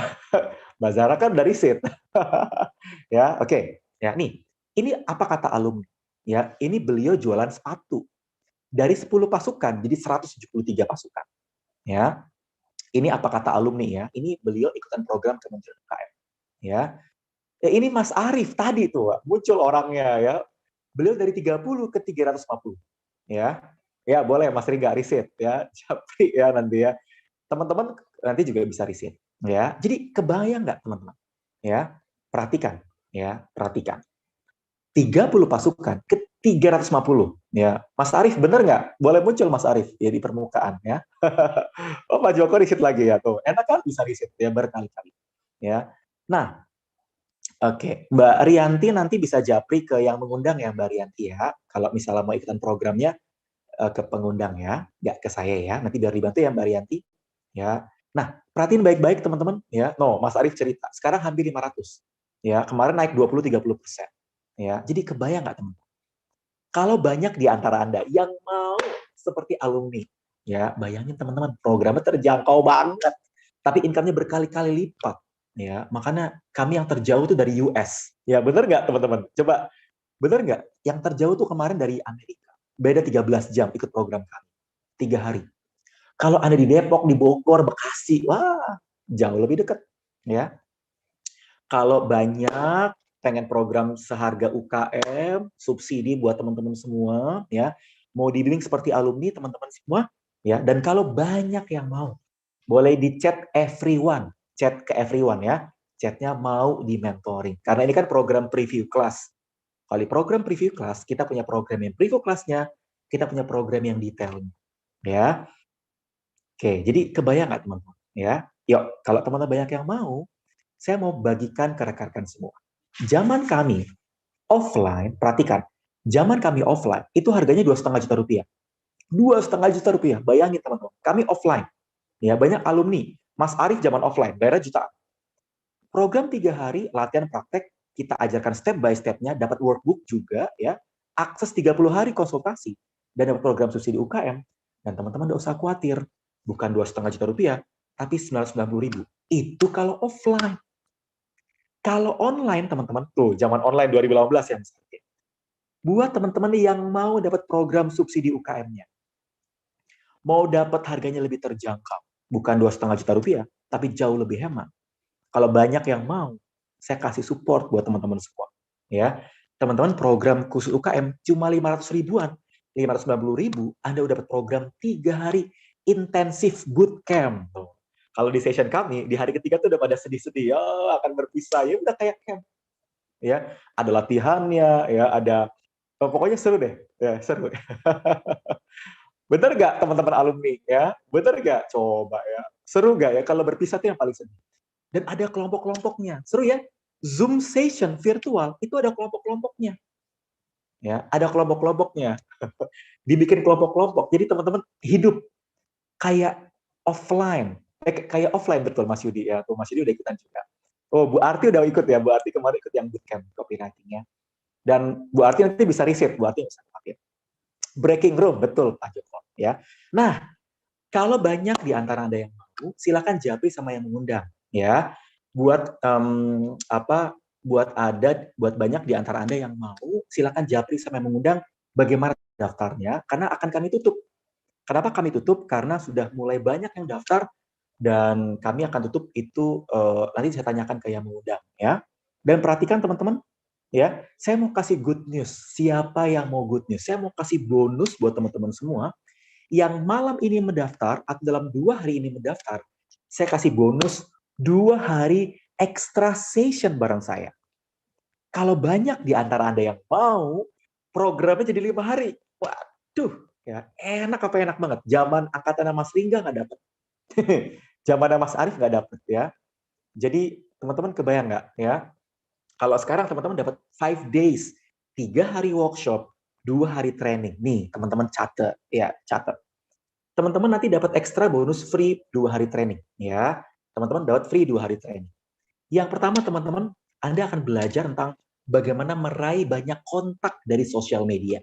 Mbak Zara kan dari riset. Ya, oke. Ya, nih. Ini apa kata alumni? Ya, ini beliau jualan sepatu. Dari 10 pasukan jadi 173 pasukan. Ya. Ini apa kata alumni ya? Ini beliau ikutan program Kementerian UKM. Ya. Ya, ini Mas Arief tadi tuh, muncul orangnya ya. Beliau dari 30 ke 350. Ya. Ya, boleh Mas Ringga riset ya. Japri ya nanti ya. Teman-teman nanti juga bisa riset ya. Jadi kebayang nggak teman-teman? Ya, perhatikan ya, perhatikan. 30 pasukan ke 350 ya. Mas Arief bener nggak? Boleh muncul Mas Arief ya di permukaan ya. Oh, Pak Joko riset lagi ya tuh. Enak kan bisa riset ya berkali-kali ya. Nah, oke, Mbak Rianti nanti bisa japri ke yang mengundang ya Mbak Rianti ya. Kalau misalnya mau ikutan programnya ke pengundang ya, nggak ke saya ya. Nanti biar dibantu ya Mbak Rianti ya. Nah, perhatiin baik-baik teman-teman ya. No, Mas Arief cerita, sekarang hampir 500. Ya, kemarin naik 20-30%. Ya, jadi kebayang nggak teman-teman? Kalau banyak di antara Anda yang mau seperti alumni, ya bayangin teman-teman, programnya terjangkau banget, tapi income-nya berkali-kali lipat. Ya, makanya kami yang terjauh itu dari US. Ya, bener nggak teman-teman? Coba, bener nggak? Yang terjauh tuh kemarin dari Amerika. Beda 13 jam ikut program kami. 3 hari. Kalau Anda di Depok, di Bogor, Bekasi, wah, jauh lebih dekat. Ya, kalau banyak pengen program seharga UKM, subsidi buat teman-teman semua, ya, mau dibimbing seperti alumni teman-teman semua, ya, dan kalau banyak yang mau, boleh di chat everyone, chat ke everyone ya, chatnya mau di mentoring, karena ini kan program preview class. Kalau di program preview class, kita punya program yang preview classnya, kita punya program yang detailnya, ya. Oke, jadi kebayang nggak teman-teman? Ya, yuk, kalau teman-teman banyak yang mau, saya mau bagikan ke rekan-rekan semua. Zaman kami offline, perhatikan, zaman kami offline itu harganya 2,5 juta rupiah. 2,5 juta rupiah, bayangin teman-teman. Kami offline, ya banyak alumni. Mas Arief zaman offline, bayarnya jutaan. Program 3 hari latihan praktek, kita ajarkan step by step-nya, dapat workbook juga, ya, akses 30 hari konsultasi, dan dapat program subsidi UKM. Dan teman-teman tidak usah khawatir, bukan 2,5 juta rupiah, tapi 990.000. Itu kalau offline. Kalau online, teman-teman, tuh, zaman online 2018 ya, misalnya. Buat teman-teman yang mau dapat program subsidi UKM-nya, mau dapat harganya lebih terjangkau, bukan 2,5 juta rupiah, tapi jauh lebih hemat. Kalau banyak yang mau, saya kasih support buat teman-teman semua. Ya, teman-teman program khusus UKM cuma 500 ribuan, 590.000, Anda udah dapat program 3 hari intensif bootcamp. Tuh. Kalau di session kami, di hari ketiga tuh udah pada sedih-sedih, ya akan berpisah, ya udah kayak camp. Ya, ada latihannya, ya ada, pokoknya seru deh, ya seru. Bener nggak teman-teman alumni ya? Bener nggak? Coba ya. Seru nggak ya? Kalau berpisah itu yang paling sedih. Dan ada kelompok-kelompoknya. Seru ya? Zoom session virtual itu ada kelompok-kelompoknya. Ya, ada kelompok-kelompoknya. Dibikin kelompok-kelompok. Jadi teman-teman hidup kayak offline. Kayak offline betul Mas Yudi ya. Tuh Mas Yudi udah ikutan juga. Oh, Bu Arti udah ikut ya. Bu Arti kemarin ikut yang bootcamp copywriting-nya. Dan Bu Arti nanti bisa riset. Bu Arti bisa pakai. Breaking room, betul Pak Joko. Ya. Nah, kalau banyak di antara Anda yang mau, silakan japri sama yang mengundang. Ya, buat buat banyak di antara Anda yang mau, silakan japri sama yang mengundang. Bagaimana daftarnya? Karena akan kami tutup. Kenapa kami tutup? Karena sudah mulai banyak yang daftar dan kami akan tutup itu nanti saya tanyakan ke yang mengundang. Ya, dan perhatikan teman-teman. Ya, saya mau kasih good news. Siapa yang mau good news? Saya mau kasih bonus buat teman-teman semua yang malam ini mendaftar atau dalam 2 hari ini mendaftar. Saya kasih bonus 2 hari extra session bareng saya. Kalau banyak di antara Anda yang mau, programnya jadi 5 hari. Waduh, ya enak apa enak banget. Zaman angkatan Mas Ringga nggak dapat. Zaman Mas Arief nggak dapat ya. Jadi teman-teman kebayang nggak ya? Kalau sekarang teman-teman dapat 5 days, 3 hari workshop, 2 hari training. Nih, teman-teman catat, ya, catat. Teman-teman nanti dapat ekstra bonus free 2 hari training, ya. Teman-teman dapat free 2 hari training. Yang pertama, teman-teman, Anda akan belajar tentang bagaimana meraih banyak kontak dari sosial media,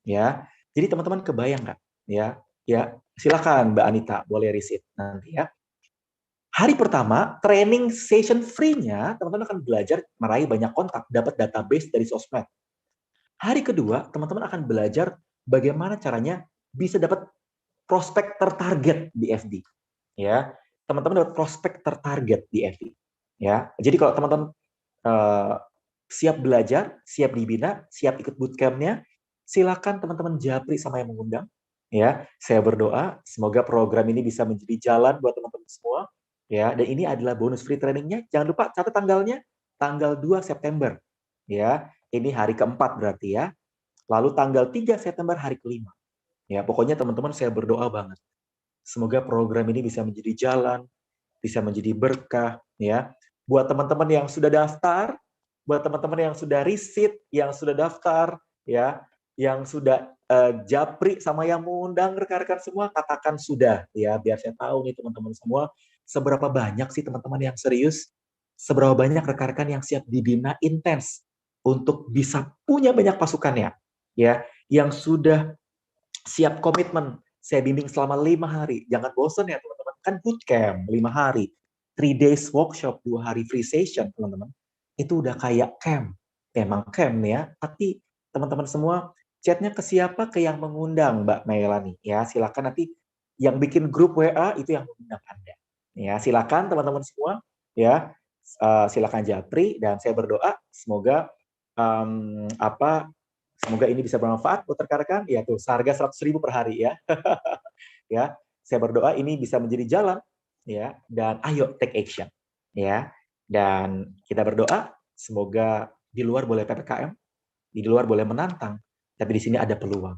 ya. Jadi teman-teman kebayang nggak, ya? Ya, silakan Mbak Anita, boleh receipt nanti ya. Hari pertama, training session free-nya, teman-teman akan belajar meraih banyak kontak, dapat database dari sosmed. Hari kedua, teman-teman akan belajar bagaimana caranya bisa dapat prospek tertarget di FB. Ya, teman-teman dapat prospek tertarget di FB. Ya, jadi kalau teman-teman siap belajar, siap dibina, siap ikut bootcamp-nya, silakan teman-teman japri sama yang mengundang. Ya, saya berdoa semoga program ini bisa menjadi jalan buat teman-teman semua. Ya, dan ini adalah bonus free trainingnya. Jangan lupa catat tanggalnya, tanggal 2 September. Ya, ini hari keempat berarti ya. Lalu tanggal 3 September hari kelima. Ya, pokoknya teman-teman saya berdoa banget. Semoga program ini bisa menjadi jalan, bisa menjadi berkah ya. Buat teman-teman yang sudah daftar, buat teman-teman yang sudah receipt, yang sudah daftar ya, yang sudah japri sama yang mengundang rekan-rekan semua, katakan sudah ya, biar saya tahu nih teman-teman semua seberapa banyak sih teman-teman yang serius, seberapa banyak rekan-rekan yang siap dibina intens untuk bisa punya banyak pasukannya ya, yang sudah siap komitmen. Saya bimbing selama 5 hari. Jangan bosan ya teman-teman. Kan bootcamp 5 hari. 3 days workshop, 2 hari free session teman-teman. Itu udah kayak camp. Emang camp ya. Tapi teman-teman semua, chatnya ke siapa? Ke yang mengundang Mbak Melani. Ya, silakan nanti yang bikin grup WA itu yang mengundang Anda. Ya, silakan teman-teman semua. Ya, silakan japri dan saya berdoa semoga semoga ini bisa bermanfaat buat rekan-rekan. Ya tuh, seharga 100.000 per hari ya. Ya, saya berdoa ini bisa menjadi jalan ya, dan ayo take action ya. Dan kita berdoa semoga di luar boleh PPKM, di luar boleh menantang, tapi di sini ada peluang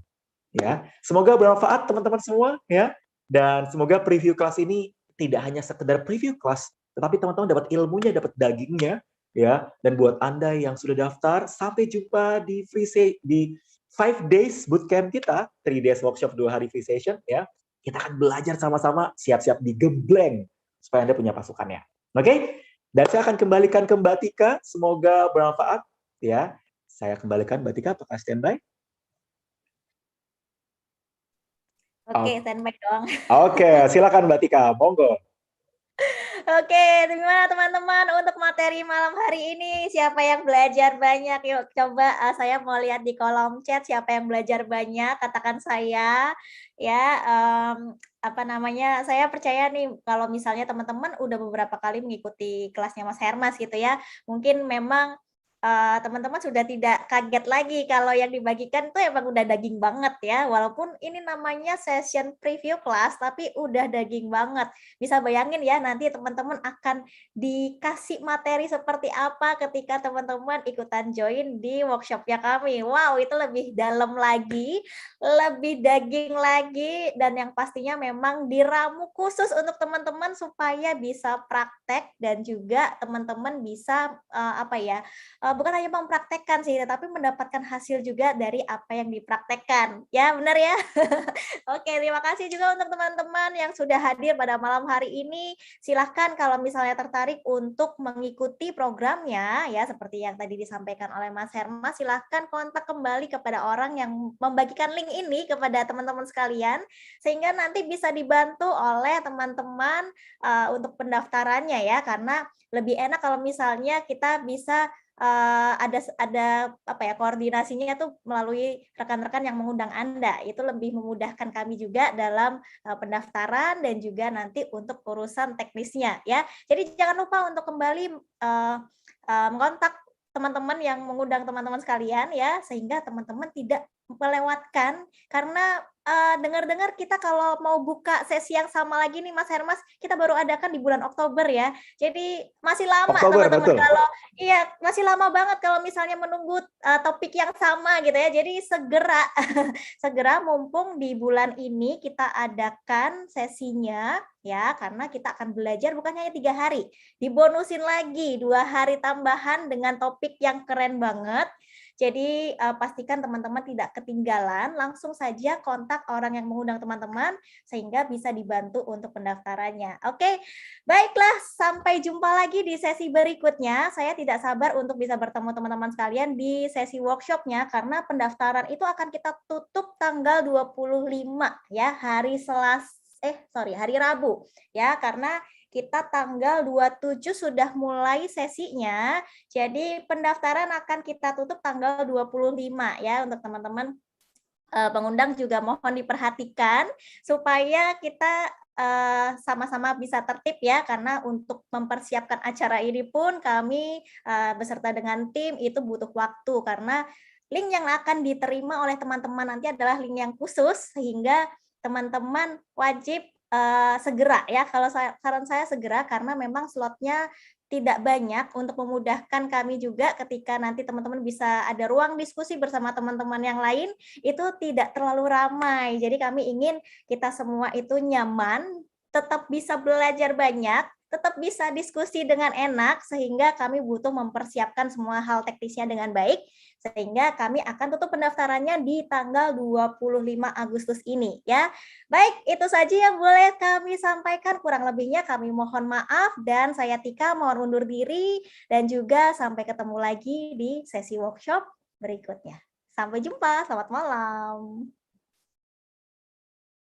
ya. Semoga bermanfaat teman-teman semua ya. Dan semoga preview kelas ini tidak hanya sekedar preview kelas, tetapi teman-teman dapat ilmunya, dapat dagingnya ya. Dan buat Anda yang sudah daftar, sampai jumpa di di 5 days bootcamp kita, 3 days workshop, 2 hari free session ya. Kita akan belajar sama-sama, siap-siap digembleng supaya Anda punya pasukannya. Oke? Dan saya akan kembalikan ke Mbak Tika, semoga bermanfaat ya. Saya kembalikan Mbak Tika, apakah standby? Oke, standby doang. Oke, silakan Mbak Tika, monggo. Oke, gimana teman-teman untuk materi malam hari ini? Siapa yang belajar banyak? Yuk, coba saya mau lihat di kolom chat siapa yang belajar banyak. Katakan saya, ya. Apa namanya? Saya percaya nih kalau misalnya teman-teman udah beberapa kali mengikuti kelasnya Mas Hermas gitu ya. Mungkin memang teman-teman sudah tidak kaget lagi kalau yang dibagikan tuh emang udah daging banget ya. Walaupun ini namanya session preview kelas, tapi udah daging banget. Bisa bayangin ya nanti teman-teman akan dikasih materi seperti apa ketika teman-teman ikutan join di workshopnya kami. Wow, itu lebih dalam lagi, lebih daging lagi, dan yang pastinya memang diramu khusus untuk teman-teman supaya bisa praktek dan juga teman-teman bisa bukan hanya mempraktekkan sih, tetapi mendapatkan hasil juga dari apa yang dipraktekkan. Ya, benar ya? Oke, terima kasih juga untuk teman-teman yang sudah hadir pada malam hari ini. Silahkan kalau misalnya tertarik untuk mengikuti programnya, ya seperti yang tadi disampaikan oleh Mas Hermas, silahkan kontak kembali kepada orang yang membagikan link ini kepada teman-teman sekalian, sehingga nanti bisa dibantu oleh teman-teman untuk pendaftarannya ya, karena lebih enak kalau misalnya kita bisa ada koordinasinya tuh melalui rekan-rekan yang mengundang Anda. Itu lebih memudahkan kami juga dalam pendaftaran dan juga nanti untuk urusan teknisnya ya. Jadi jangan lupa untuk kembali mengontak teman-teman yang mengundang teman-teman sekalian ya, sehingga teman-teman tidak melewatkan, karena dengar-dengar kita kalau mau buka sesi yang sama lagi nih Mas Hermas, kita baru adakan di bulan Oktober ya. Jadi masih lama Oktober, teman-teman betul. kalau iya masih lama banget kalau misalnya menunggu topik yang sama gitu ya. Jadi segera segera mumpung di bulan ini kita adakan sesinya ya, karena kita akan belajar bukan hanya 3 hari, dibonusin lagi 2 hari tambahan dengan topik yang keren banget. Jadi pastikan teman-teman tidak ketinggalan, langsung saja kontak orang yang mengundang teman-teman sehingga bisa dibantu untuk pendaftarannya. Oke, baiklah sampai jumpa lagi di sesi berikutnya. Saya tidak sabar untuk bisa bertemu teman-teman sekalian di sesi workshopnya karena pendaftaran itu akan kita tutup tanggal 25 ya, hari Rabu ya, karena kita tanggal 27 sudah mulai sesinya. Jadi pendaftaran akan kita tutup tanggal 25 ya untuk teman-teman pengundang juga mohon diperhatikan supaya kita sama-sama bisa tertib ya, karena untuk mempersiapkan acara ini pun kami beserta dengan tim itu butuh waktu karena link yang akan diterima oleh teman-teman nanti adalah link yang khusus sehingga teman-teman wajib segera ya, kalau saran saya segera karena memang slotnya tidak banyak untuk memudahkan kami juga ketika nanti teman-teman bisa ada ruang diskusi bersama teman-teman yang lain itu tidak terlalu ramai. Jadi kami ingin kita semua itu nyaman, tetap bisa belajar banyak, tetap bisa diskusi dengan enak sehingga kami butuh mempersiapkan semua hal teknisnya dengan baik sehingga kami akan tutup pendaftarannya di tanggal 25 Agustus ini ya. Baik, itu saja yang boleh kami sampaikan. Kurang lebihnya kami mohon maaf dan saya Tika mohon undur diri dan juga sampai ketemu lagi di sesi workshop berikutnya. Sampai jumpa, selamat malam.